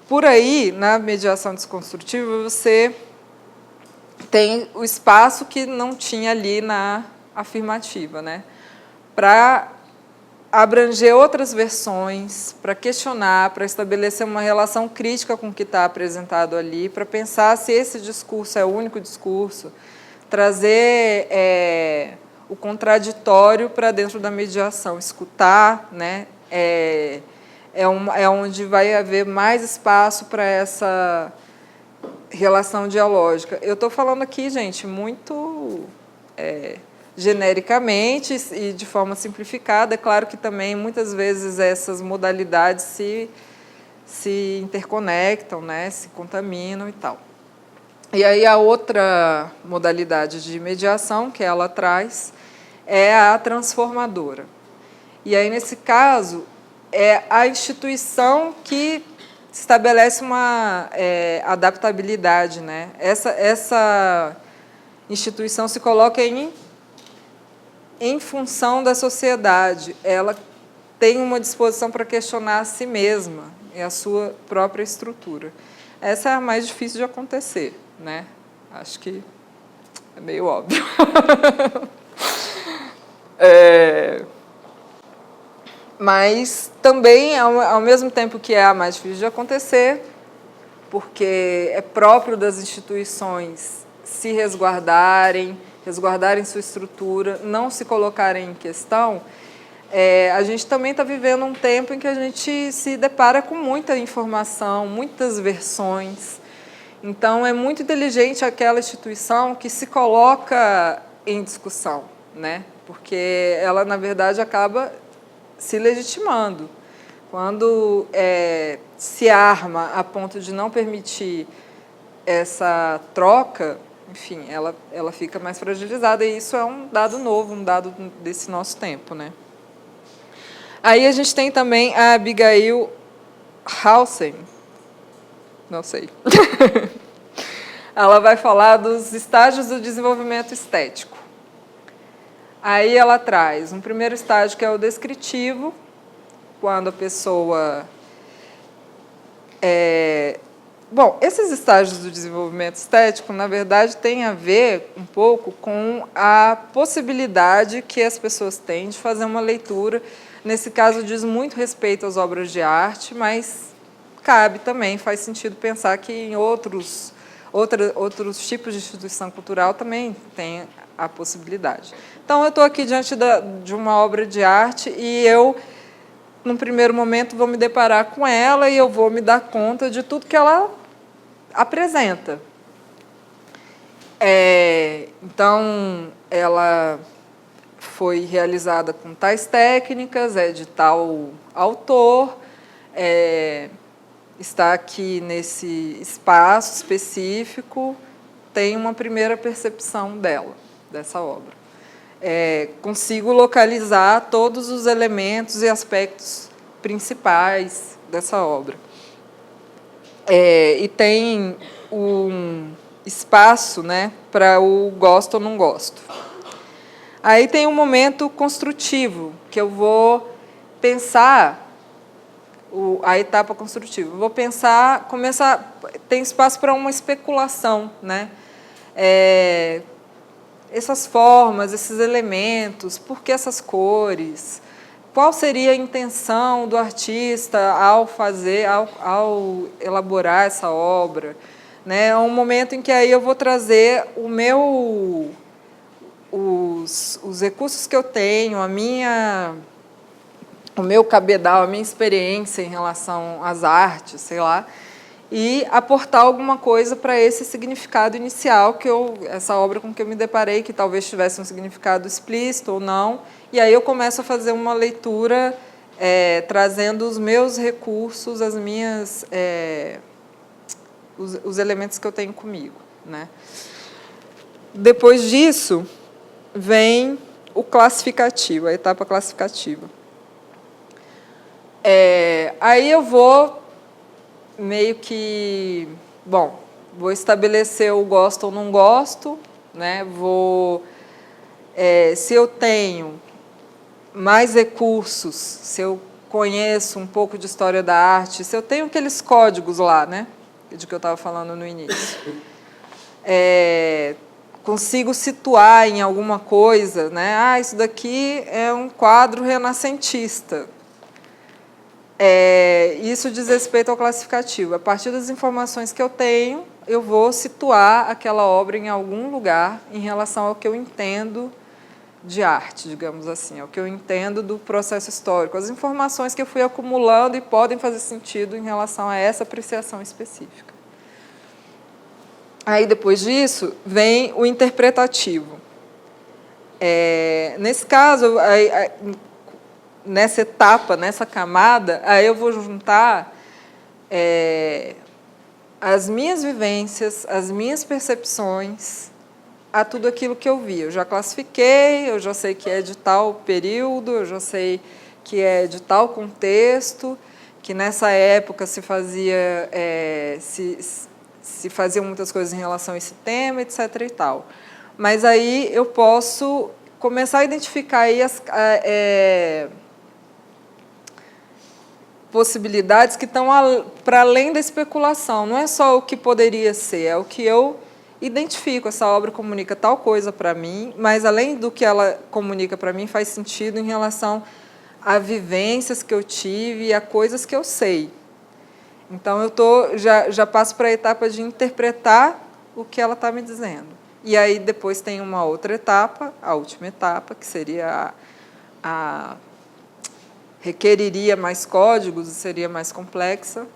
[SPEAKER 1] Por aí, na mediação desconstrutiva, você tem o espaço que não tinha ali na afirmativa, né? Para abranger outras versões, para questionar, para estabelecer uma relação crítica com o que está apresentado ali, para pensar se esse discurso é o único discurso, trazer o contraditório para dentro da mediação, escutar, né? É onde vai haver mais espaço para essa relação dialógica. Eu estou falando aqui, gente, muito genericamente e de forma simplificada. É claro que também, muitas vezes, essas modalidades se interconectam, né? Se contaminam e tal. E aí a outra modalidade de mediação que ela traz é a transformadora. E aí, nesse caso, é a instituição que estabelece uma adaptabilidade, né? Essa instituição se coloca em função da sociedade. Ela tem uma disposição para questionar a si mesma e a sua própria estrutura. Essa é a mais difícil de acontecer, né? Acho que é meio óbvio. Mas também, ao mesmo tempo que é a mais difícil de acontecer, porque é próprio das instituições se resguardarem sua estrutura, não se colocarem em questão, a gente também está vivendo um tempo em que a gente se depara com muita informação, muitas versões. Então, é muito inteligente aquela instituição que se coloca em discussão, né? Porque ela, na verdade, acaba se legitimando. Quando se arma a ponto de não permitir essa troca, enfim, ela fica mais fragilizada, e isso é um dado novo, um dado desse nosso tempo, né? Aí a gente tem também a Abigail Hawson, não sei. Ela vai falar dos estágios do desenvolvimento estético. Aí ela traz um primeiro estágio que é o descritivo, quando a pessoa... Bom, esses estágios do desenvolvimento estético, na verdade, têm a ver um pouco com a possibilidade que as pessoas têm de fazer uma leitura. Nesse caso, diz muito respeito às obras de arte, mas cabe também, faz sentido pensar que em outros tipos de instituição cultural também tem a possibilidade. Então, eu estou aqui diante de uma obra de arte e eu, num primeiro momento, vou me deparar com ela e eu vou me dar conta de tudo que ela apresenta. Então, ela foi realizada com tais técnicas, é de tal autor, está aqui nesse espaço específico, tem uma primeira percepção dessa obra. Consigo localizar todos os elementos e aspectos principais dessa obra. E tem um espaço, né, para o gosto ou não gosto. Aí tem um momento construtivo, que eu vou pensar, a etapa construtiva. Eu vou pensar, tem espaço para uma especulação, né? Essas formas, esses elementos, por que essas cores? Qual seria a intenção do artista ao elaborar essa obra? Né? É um momento em que aí eu vou trazer os recursos que eu tenho, o meu cabedal, a minha experiência em relação às artes, sei lá, e aportar alguma coisa para esse significado inicial, essa obra com que eu me deparei, que talvez tivesse um significado explícito ou não, e aí eu começo a fazer uma leitura trazendo os meus recursos, os elementos que eu tenho comigo, né? Depois disso, vem o classificativo, a etapa classificativa. Aí eu vou meio que, vou estabelecer o gosto ou não gosto, né? Se eu tenho mais recursos, se eu conheço um pouco de história da arte, se eu tenho aqueles códigos lá, né, de que eu estava falando no início, consigo situar em alguma coisa, né? Isso daqui é um quadro renascentista. Isso diz respeito ao classificativo. A partir das informações que eu tenho, eu vou situar aquela obra em algum lugar em relação ao que eu entendo de arte, digamos assim, ao que eu entendo do processo histórico, as informações que eu fui acumulando e podem fazer sentido em relação a essa apreciação específica. Aí, depois disso, vem o interpretativo. Nesse caso, nessa etapa, nessa camada, aí eu vou juntar as minhas vivências, as minhas percepções a tudo aquilo que eu vi. Eu já classifiquei, eu já sei que é de tal período, eu já sei que é de tal contexto, que nessa época se faziam muitas coisas em relação a esse tema, etc. e tal. Mas aí eu posso começar a identificar aí as possibilidades que estão para além da especulação. Não é só o que poderia ser, é o que eu identifico. Essa obra comunica tal coisa para mim, mas, além do que ela comunica para mim, faz sentido em relação a vivências que eu tive e a coisas que eu sei. Então, eu já passo para a etapa de interpretar o que ela está me dizendo. E aí, depois, tem uma outra etapa, a última etapa, que seria requeriria mais códigos e seria mais complexa,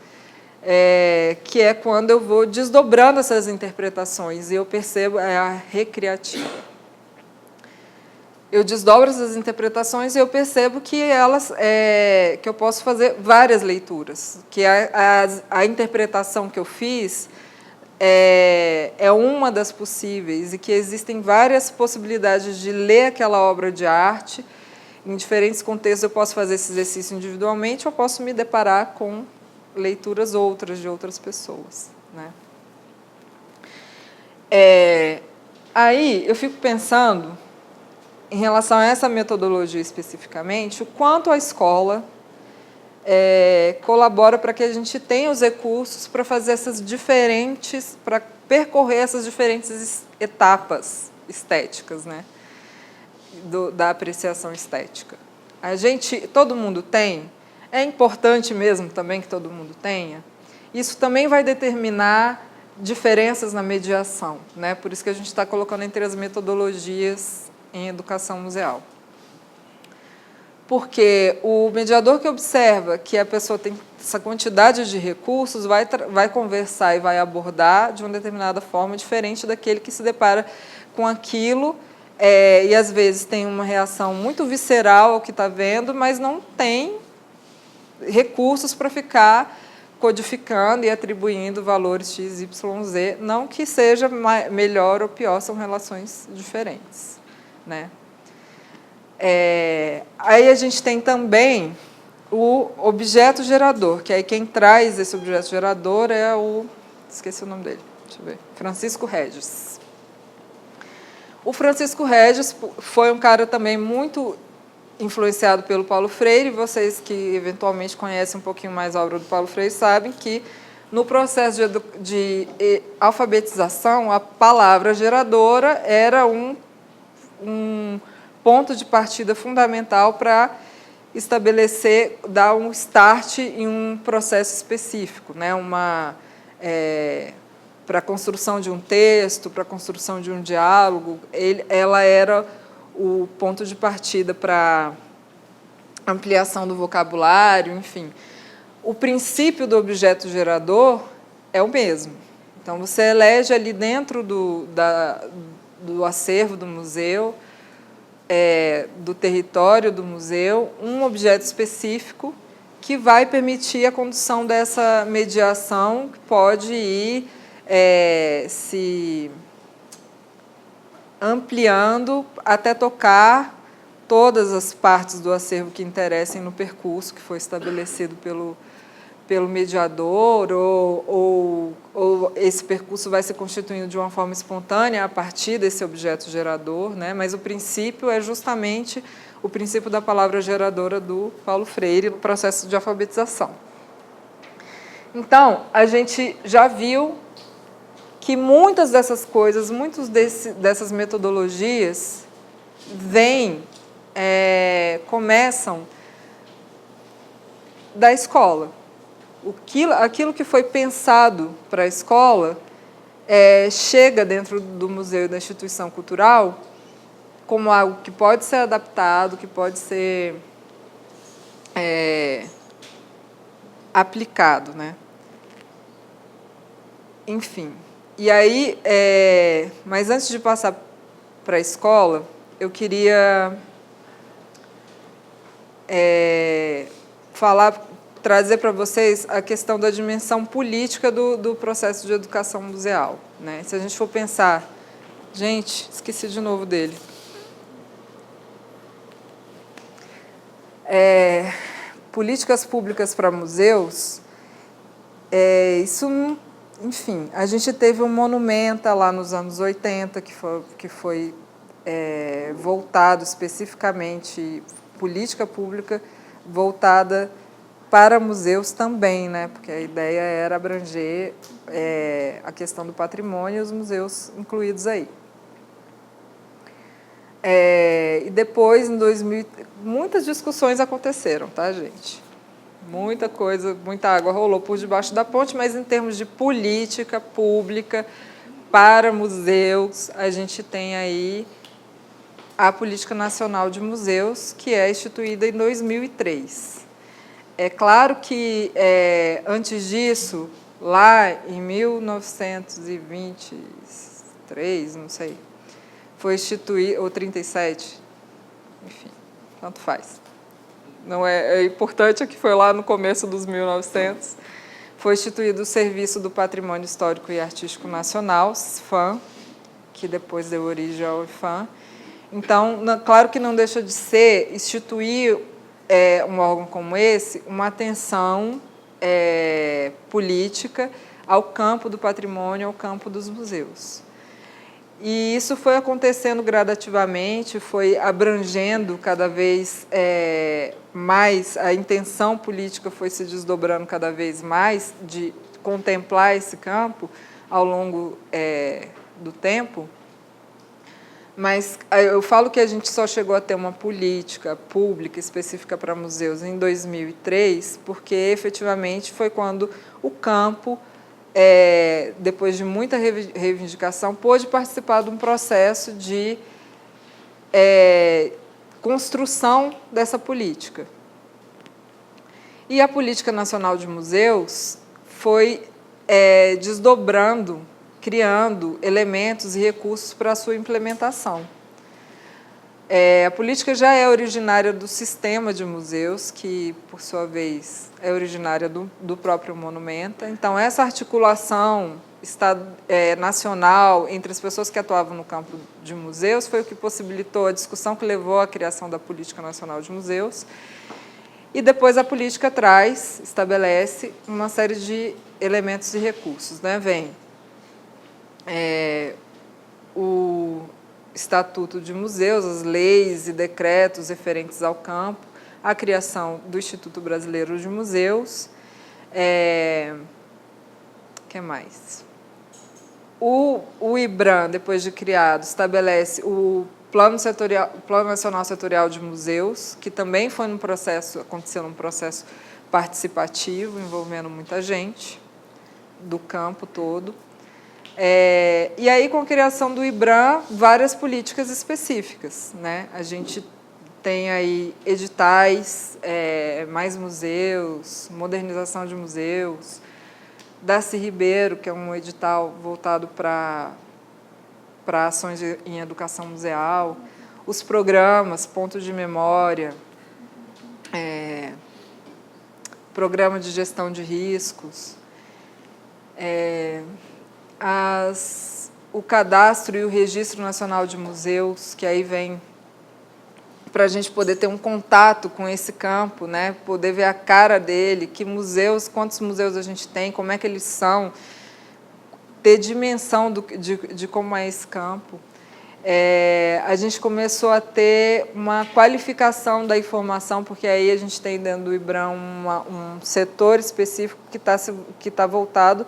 [SPEAKER 1] que é quando eu vou desdobrando essas interpretações e eu percebo a recriativa. eu desdobro essas interpretações e eu percebo que que eu posso fazer várias leituras, que a interpretação que eu fiz é uma das possíveis e que existem várias possibilidades de ler aquela obra de arte. Em diferentes contextos eu posso fazer esse exercício individualmente ou posso me deparar com leituras outras de outras pessoas, né? Aí eu fico pensando, em relação a essa metodologia especificamente, o quanto a escola colabora para que a gente tenha os recursos para fazer para percorrer essas diferentes etapas estéticas, né, da apreciação estética. Todo mundo tem, é importante mesmo também que todo mundo tenha. Isso também vai determinar diferenças na mediação, né? Por isso que a gente está colocando entre as metodologias em educação museal. Porque o mediador que observa que a pessoa tem essa quantidade de recursos vai conversar e vai abordar de uma determinada forma diferente daquele que se depara com aquilo e às vezes tem uma reação muito visceral ao que está vendo, mas não tem recursos para ficar codificando e atribuindo valores X, Y, Z, não que seja melhor ou pior, são relações diferentes, né? Aí a gente tem também o objeto gerador, que aí quem traz esse objeto gerador é esqueci o nome dele, deixa eu ver, Francisco Regis. O Francisco Regis foi um cara também muito influenciado pelo Paulo Freire. Vocês que eventualmente conhecem um pouquinho mais a obra do Paulo Freire sabem que no processo de alfabetização, a palavra geradora era um ponto de partida fundamental para dar um start em um processo específico, né? Para a construção de um texto, para a construção de um diálogo, ela era o ponto de partida para ampliação do vocabulário, enfim. O princípio do objeto gerador é o mesmo. Então, você elege ali dentro do acervo do museu, do território do museu, um objeto específico que vai permitir a condução dessa mediação, que pode ir se ampliando até tocar todas as partes do acervo que interessem no percurso que foi estabelecido pelo mediador, ou esse percurso vai se constituindo de uma forma espontânea a partir desse objeto gerador, né? Mas o princípio é justamente o princípio da palavra geradora do Paulo Freire no processo de alfabetização. Então, a gente já viu que muitas dessas coisas, dessas metodologias começam da escola. Aquilo que foi pensado para a escola chega dentro do museu e da instituição cultural como algo que pode ser adaptado, que pode ser aplicado, né? Enfim. E aí, mas antes de passar para a escola, eu queria trazer para vocês a questão da dimensão política do processo de educação museal, né? Se a gente for pensar... Gente, esqueci de novo dele. Políticas públicas para museus, isso... Enfim, a gente teve um Monumenta lá nos anos 80, que foi voltado especificamente, política pública voltada para museus também, né? Porque a ideia era abranger a questão do patrimônio e os museus incluídos aí. E depois, em 2000, muitas discussões aconteceram, tá, gente? Muita coisa, muita água rolou por debaixo da ponte, mas em termos de política pública para museus, a gente tem aí a Política Nacional de Museus, que é instituída em 2003. É claro que, antes disso, lá em 1923, não sei, foi instituído, ou 37, enfim, tanto faz. Não é importante, é que foi lá no começo dos 1900, foi instituído o Serviço do Patrimônio Histórico e Artístico Nacional, SFAM, que depois deu origem ao IPHAN. Então, claro que não deixa de ser instituir um órgão como esse uma atenção política ao campo do patrimônio, ao campo dos museus. E isso foi acontecendo gradativamente, foi abrangendo cada vez mais, a intenção política foi se desdobrando cada vez mais de contemplar esse campo ao longo do tempo. Mas eu falo que a gente só chegou a ter uma política pública específica para museus em 2003, porque efetivamente foi quando o campo, depois de muita reivindicação, pôde participar de um processo de construção dessa política. E a Política Nacional de Museus foi desdobrando, criando elementos e recursos para a sua implementação. A política já é originária do sistema de museus, que, por sua vez, é originária do próprio Monumenta. Então, essa articulação nacional entre as pessoas que atuavam no campo de museus foi o que possibilitou a discussão que levou à criação da Política Nacional de Museus. E depois a política estabelece uma série de elementos e recursos. Vem o Estatuto de Museus, as leis e decretos referentes ao campo, a criação do Instituto Brasileiro de Museus. Que mais? O IBRAM, depois de criado, estabelece o Plano Nacional Setorial de Museus, que também aconteceu num processo participativo, envolvendo muita gente do campo todo. E aí, com a criação do IBRAM, várias políticas específicas. A gente tem aí editais, mais museus, modernização de museus, Darcy Ribeiro, que é um edital voltado para ações em educação museal, os programas, ponto de memória, programa de gestão de riscos, o cadastro e o registro nacional de museus, que aí vem para a gente poder ter um contato com esse campo, poder ver a cara dele, que museus, quantos museus a gente tem, como é que eles são, ter dimensão de como é esse campo. A gente começou a ter uma qualificação da informação, porque aí a gente tem dentro do IBRAM um setor específico que tá voltado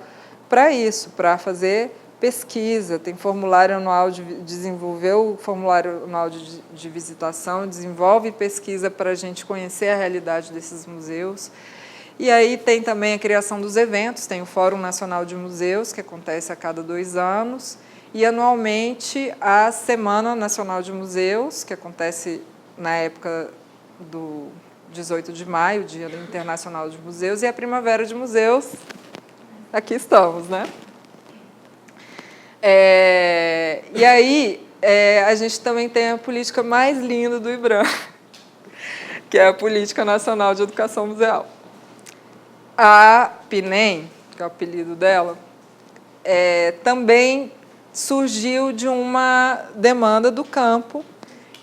[SPEAKER 1] para isso, para fazer pesquisa. Tem formulário anual desenvolveu o formulário anual de visitação, desenvolve pesquisa para a gente conhecer a realidade desses museus. E aí tem também a criação dos eventos, tem o Fórum Nacional de Museus, que acontece a cada 2 anos, e anualmente a Semana Nacional de Museus, que acontece na época do 18 de maio, Dia Internacional de Museus, e a Primavera de Museus. Aqui estamos, E aí, a gente também tem a política mais linda do IBRAM, que é a Política Nacional de Educação Museal. A PNEM, que é o apelido dela, também surgiu de uma demanda do campo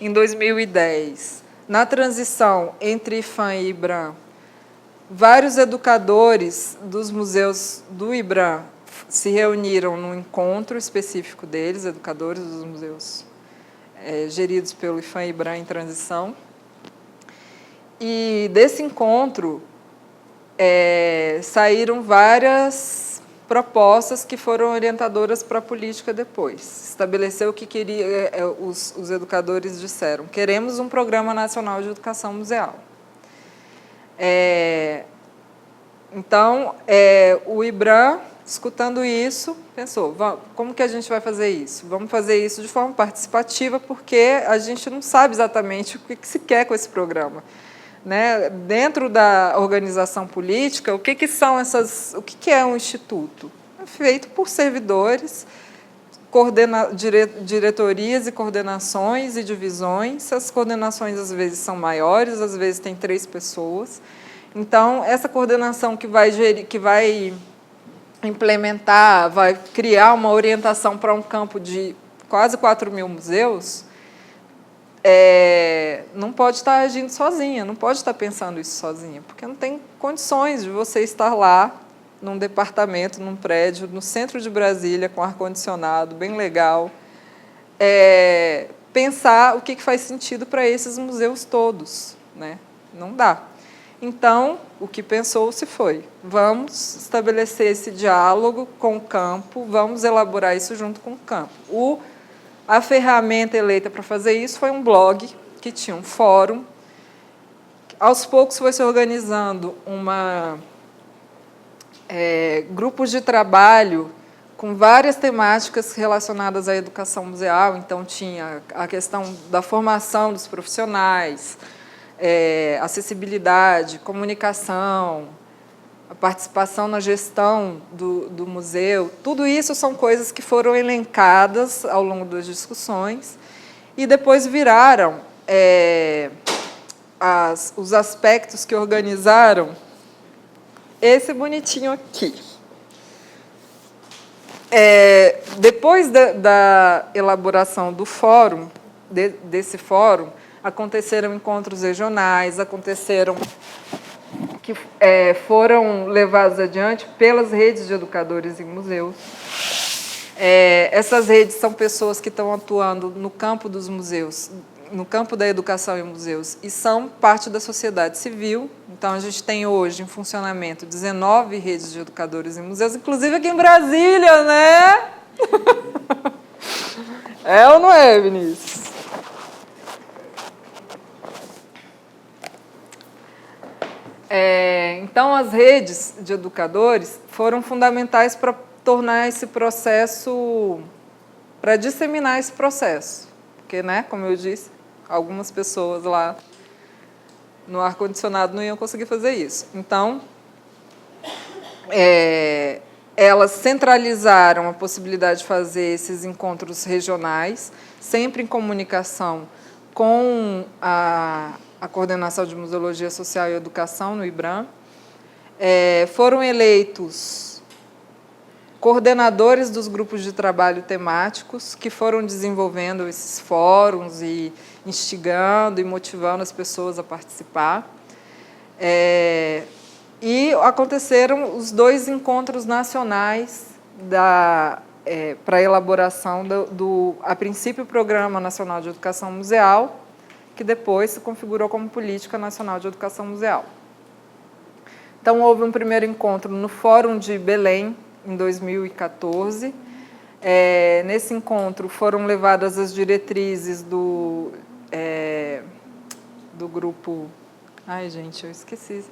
[SPEAKER 1] em 2010. Na transição entre IPHAN e IBRAM, vários educadores dos museus do IBRAM se reuniram num encontro específico deles, educadores dos museus geridos pelo IPHAN e IBRAM em transição. E desse encontro saíram várias propostas que foram orientadoras para a política depois. Estabeleceu o que queria, os educadores disseram: queremos um Programa Nacional de Educação Museal. Então, o IBRAM, escutando isso, pensou: como que a gente vai fazer isso? Vamos fazer isso de forma participativa, porque a gente não sabe exatamente o que se quer com esse programa. Dentro da organização política, o que é um instituto? É feito por servidores, diretorias e coordenações e divisões. As coordenações, às vezes, são maiores, às vezes tem 3 pessoas. Então, essa coordenação que vai implementar, vai criar uma orientação para um campo de quase 4.000 museus, não pode estar agindo sozinha, não pode estar pensando isso sozinha, porque não tem condições de você estar lá, num departamento, num prédio, no centro de Brasília, com ar-condicionado, bem legal, pensar o que faz sentido para esses museus todos, né? Não dá. Então, o que pensou-se foi, vamos estabelecer esse diálogo com o campo, vamos elaborar isso junto com o campo. A ferramenta eleita para fazer isso foi um blog, que tinha um fórum. Aos poucos foi se organizando grupos de trabalho com várias temáticas relacionadas à educação museal. Então, tinha a questão da formação dos profissionais, acessibilidade, comunicação, a participação na gestão do museu. Tudo isso são coisas que foram elencadas ao longo das discussões e depois viraram os aspectos que organizaram esse bonitinho aqui. Depois da elaboração do fórum, desse fórum, aconteceram encontros regionais, que foram levados adiante pelas redes de educadores em museus. Essas redes são pessoas que estão atuando no campo dos museus, no campo da educação em museus, e são parte da sociedade civil. Então, a gente tem hoje em funcionamento 19 redes de educadores em museus, inclusive aqui em Brasília, né? É ou não é, Vinícius? Então, as redes de educadores foram fundamentais para tornar esse processo, para disseminar esse processo. Porque, né, como eu disse, algumas pessoas lá no ar-condicionado não iam conseguir fazer isso. Então, elas centralizaram a possibilidade de fazer esses encontros regionais, sempre em comunicação com a Coordenação de Museologia Social e Educação, no IBRAM. Foram eleitos coordenadores dos grupos de trabalho temáticos, que foram desenvolvendo esses fóruns e instigando e motivando as pessoas a participar. E aconteceram os 2 encontros nacionais para a elaboração a princípio, Programa Nacional de Educação Museal, que depois se configurou como Política Nacional de Educação Museal. Então, houve um primeiro encontro no Fórum de Belém, em 2014. Nesse encontro foram levadas as diretrizes do grupo... Ai, gente, eu esqueci.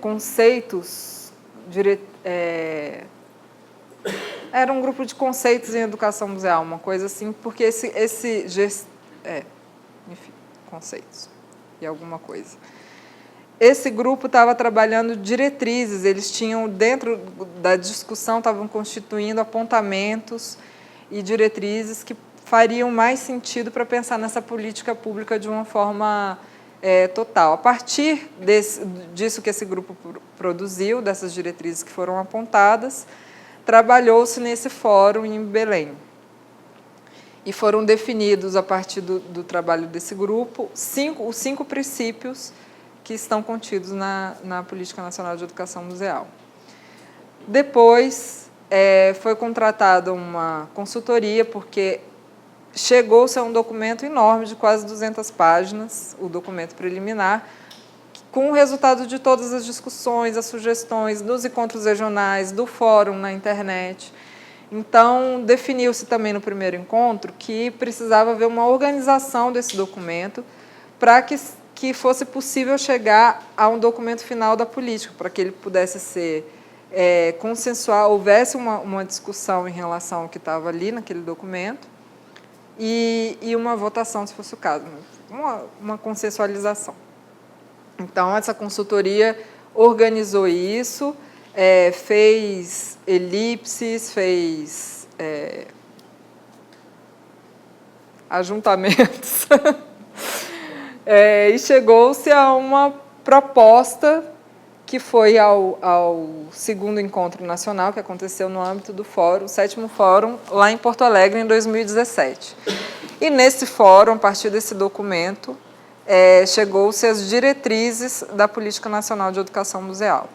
[SPEAKER 1] Conceitos... Era um grupo de conceitos em educação museal, uma coisa assim, porque enfim, conceitos e alguma coisa. Esse grupo estava trabalhando diretrizes, eles tinham, dentro da discussão, estavam constituindo apontamentos e diretrizes que fariam mais sentido para pensar nessa política pública de uma forma total. A partir disso que esse grupo produziu, dessas diretrizes que foram apontadas, trabalhou-se nesse fórum em Belém. E foram definidos, a partir do trabalho desse grupo, os 5 princípios que estão contidos na Política Nacional de Educação Museal. Depois, foi contratada uma consultoria, porque chegou-se a um documento enorme de quase 200 páginas, o documento preliminar, com o resultado de todas as discussões, as sugestões dos encontros regionais, do fórum na internet. Então, definiu-se também no primeiro encontro que precisava haver uma organização desse documento para que fosse possível chegar a um documento final da política, para que ele pudesse ser consensual, houvesse uma discussão em relação ao que estava ali naquele documento e uma votação, se fosse o caso, uma consensualização. Então, essa consultoria organizou isso, fez elipses, fez ajuntamentos, e chegou-se a uma proposta que foi ao segundo encontro nacional, que aconteceu no âmbito do fórum, o 7º Fórum, lá em Porto Alegre, em 2017. E nesse fórum, a partir desse documento, chegou-se às diretrizes da Política Nacional de Educação Museal.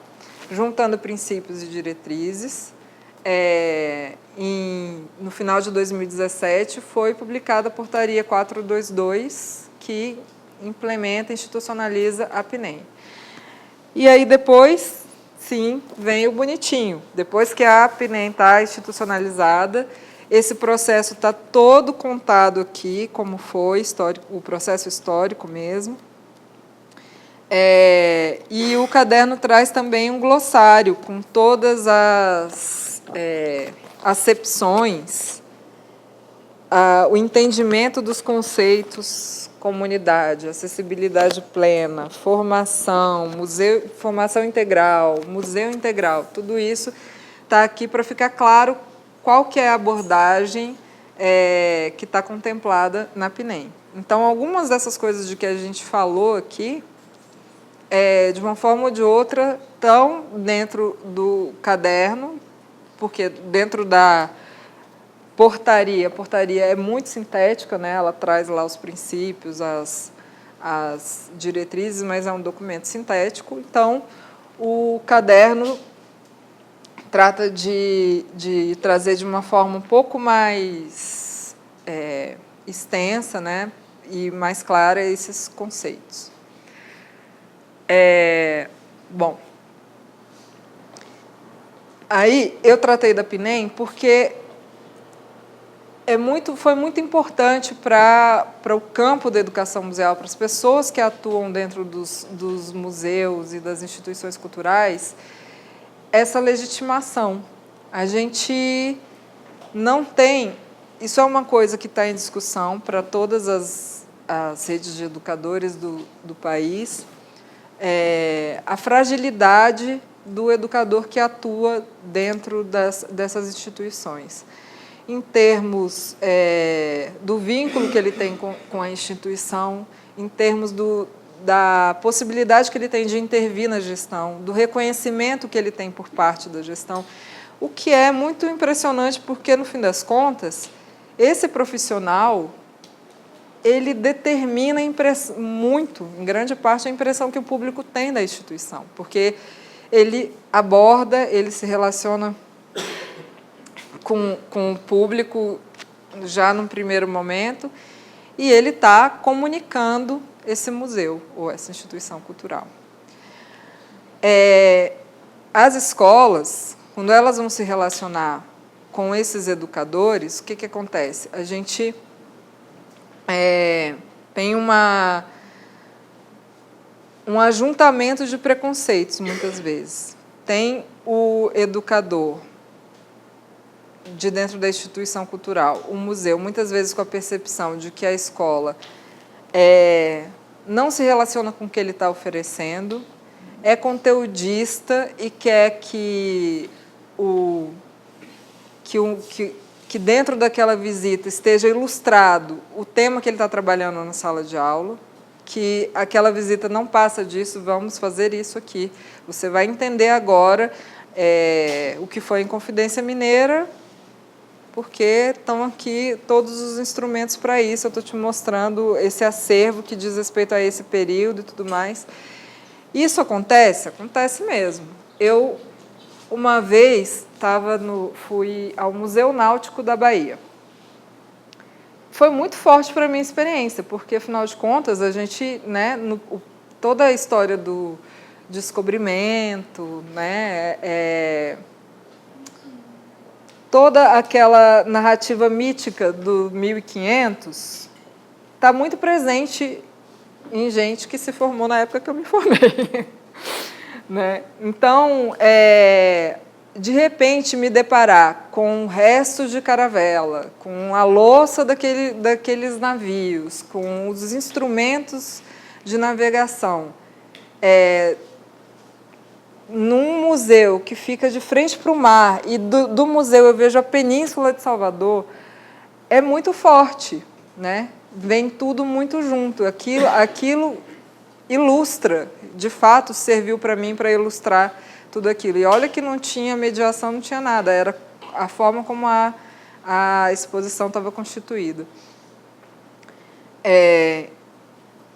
[SPEAKER 1] Juntando princípios e diretrizes, no final de 2017, foi publicada a Portaria 422, que implementa e institucionaliza a PNEM. E aí depois, sim, vem o bonitinho. Depois que a PNEM está institucionalizada, esse processo está todo contado aqui, como foi histórico, o processo histórico mesmo. E o caderno traz também um glossário com todas as acepções, o entendimento dos conceitos comunidade, acessibilidade plena, formação, formação integral, museu integral, tudo isso está aqui para ficar claro qual que é a abordagem que está contemplada na PNEM. Então, algumas dessas coisas de que a gente falou aqui, de uma forma ou de outra, estão dentro do caderno, porque dentro da portaria, a portaria é muito sintética, né? Ela traz lá os princípios, as diretrizes, mas é um documento sintético. Então, o caderno trata de trazer de uma forma um pouco mais extensa, né? E mais clara esses conceitos. Bom, aí eu tratei da PNEM porque foi muito importante para o campo da educação museal, para as pessoas que atuam dentro dos museus e das instituições culturais, essa legitimação. A gente não tem... Isso é uma coisa que está em discussão para todas as redes de educadores do país, a fragilidade do educador que atua dentro dessas instituições, em termos do vínculo que ele tem com a instituição, em termos da possibilidade que ele tem de intervir na gestão, do reconhecimento que ele tem por parte da gestão, o que é muito impressionante, porque, no fim das contas, esse profissional, ele determina muito, em grande parte, a impressão que o público tem da instituição, porque ele aborda, ele se relaciona com o público já num primeiro momento, e ele está comunicando esse museu ou essa instituição cultural. As escolas, quando elas vão se relacionar com esses educadores, o que acontece? A gente tem um ajuntamento de preconceitos, muitas vezes. Tem o educador de dentro da instituição cultural, o museu, muitas vezes com a percepção de que a escola não se relaciona com o que ele está oferecendo, é conteudista e quer que dentro daquela visita esteja ilustrado o tema que ele está trabalhando na sala de aula, que aquela visita não passa disso, vamos fazer isso aqui. Você vai entender agora o que foi em Confidência Mineira, porque estão aqui todos os instrumentos para isso. Eu estou te mostrando esse acervo que diz respeito a esse período e tudo mais. Isso acontece? Acontece mesmo. Eu, uma vez, fui ao Museu Náutico da Bahia. Foi muito forte para a minha experiência, porque, afinal de contas, a gente, né, toda a história do descobrimento, né, toda aquela narrativa mítica do 1500 está muito presente em gente que se formou na época que eu me formei. Né? Então, de repente, me deparar com restos de caravela, com a louça daqueles navios, com os instrumentos de navegação, num museu que fica de frente para o mar, e do museu eu vejo a Península de Salvador, é muito forte, né? Vem tudo muito junto. Aquilo ilustra, de fato, serviu para mim para ilustrar tudo aquilo. E olha que não tinha mediação, não tinha nada, era a forma como a exposição estava constituída.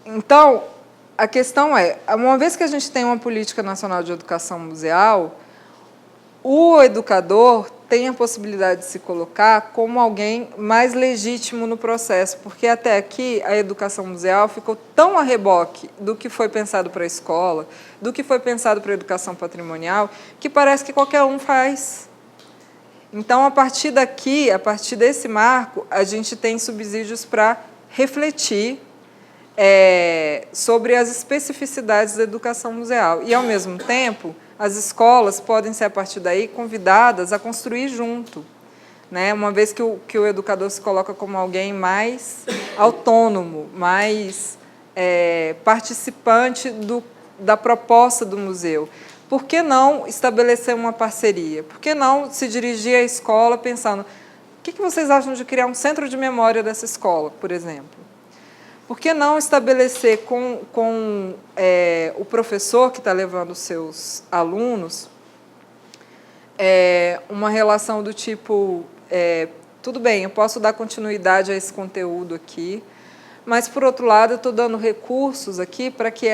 [SPEAKER 1] Então, a questão é, uma vez que a gente tem uma política nacional de educação museal, o educador tem a possibilidade de se colocar como alguém mais legítimo no processo, porque até aqui a educação museal ficou tão a reboque do que foi pensado para a escola, do que foi pensado para a educação patrimonial, que parece que qualquer um faz. Então, a partir daqui, a partir desse marco, a gente tem subsídios para refletir sobre as especificidades da educação museal. E, ao mesmo tempo, as escolas podem ser, a partir daí, convidadas a construir junto, né? Uma vez que o educador se coloca como alguém mais autônomo, mais participante da proposta do museu. Por que não estabelecer uma parceria? Por que não se dirigir à escola pensando, o que vocês acham de criar um centro de memória dessa escola, por exemplo? Por que não estabelecer com o professor que está levando os seus alunos uma relação do tipo, tudo bem, eu posso dar continuidade a esse conteúdo aqui, mas, por outro lado, eu estou dando recursos aqui para que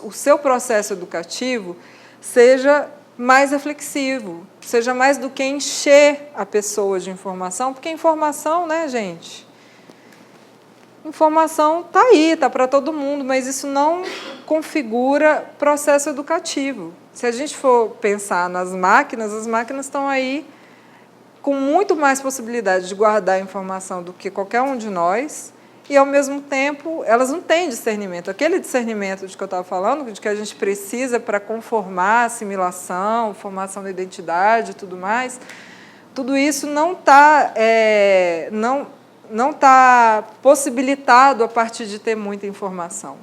[SPEAKER 1] o seu processo educativo seja mais reflexivo, seja mais do que encher a pessoa de informação, porque informação, né, gente? Informação está aí, está para todo mundo, mas isso não configura processo educativo. Se a gente for pensar nas máquinas, as máquinas estão aí com muito mais possibilidade de guardar informação do que qualquer um de nós, e, ao mesmo tempo, elas não têm discernimento. Aquele discernimento de que eu estava falando, de que a gente precisa para conformar, assimilação, formação da identidade e tudo mais, tudo isso não está não está possibilitado a partir de ter muita informação.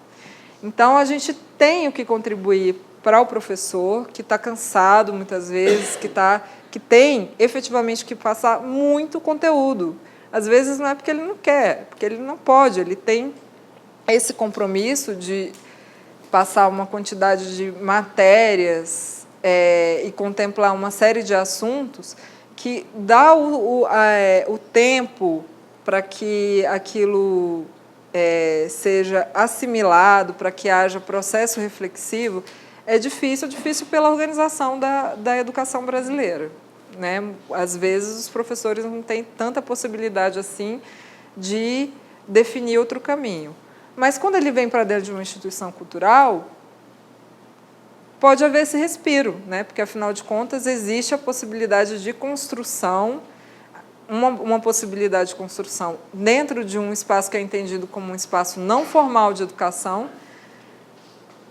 [SPEAKER 1] Então, a gente tem o que contribuir para o professor, que está cansado, muitas vezes, que tem, efetivamente, que passar muito conteúdo. Às vezes, não é porque ele não quer, porque ele não pode, ele tem esse compromisso de passar uma quantidade de matérias e contemplar uma série de assuntos que dá o tempo para que aquilo seja assimilado, para que haja processo reflexivo, é difícil pela organização da educação brasileira, né? Às vezes, os professores não têm tanta possibilidade assim de definir outro caminho. Mas, quando ele vem para dentro de uma instituição cultural, pode haver esse respiro, né? Porque, afinal de contas, existe a possibilidade de construção, uma possibilidade de construção dentro de um espaço que é entendido como um espaço não formal de educação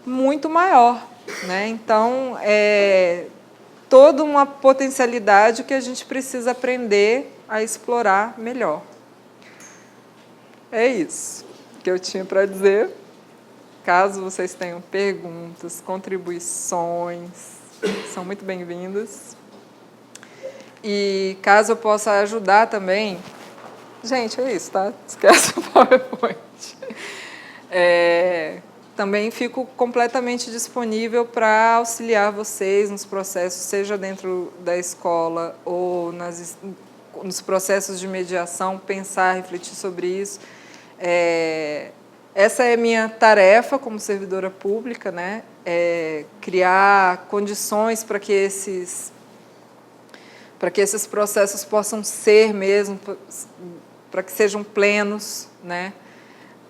[SPEAKER 1] muito maior, né? Então, toda uma potencialidade que a gente precisa aprender a explorar melhor. É isso que eu tinha para dizer. Caso vocês tenham perguntas, contribuições, são muito bem-vindas. E caso eu possa ajudar também... Gente, é isso, tá? Esquece o PowerPoint. Também fico completamente disponível para auxiliar vocês nos processos, seja dentro da escola ou nos processos de mediação, pensar, refletir sobre isso. Essa é a minha tarefa como servidora pública, né? Criar condições para que esses processos possam ser mesmo, para que sejam plenos, né?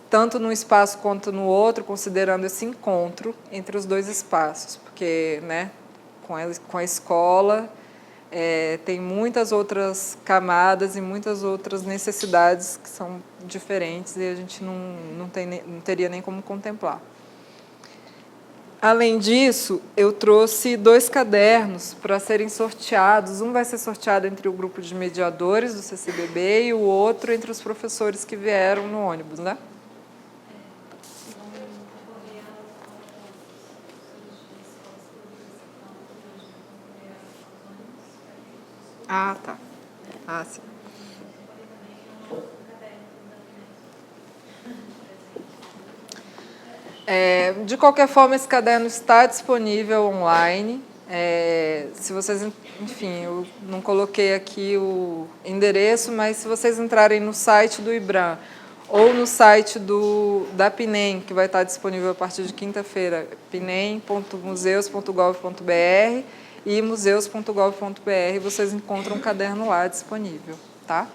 [SPEAKER 1] Tanto num espaço quanto no outro, considerando esse encontro entre os dois espaços, porque, né, com a escola tem muitas outras camadas e muitas outras necessidades que são diferentes e a gente não teria nem como contemplar. Além disso, eu trouxe 2 cadernos para serem sorteados. Um vai ser sorteado entre o grupo de mediadores do CCBB e o outro entre os professores que vieram no ônibus, né? Ah, tá. Ah, sim. De qualquer forma, esse caderno está disponível online. Se vocês, enfim, eu não coloquei aqui o endereço, mas se vocês entrarem no site do IBRAM ou no site da PNEM, que vai estar disponível a partir de quinta-feira, pnem.museus.gov.br e museus.gov.br, vocês encontram um caderno lá disponível, tá?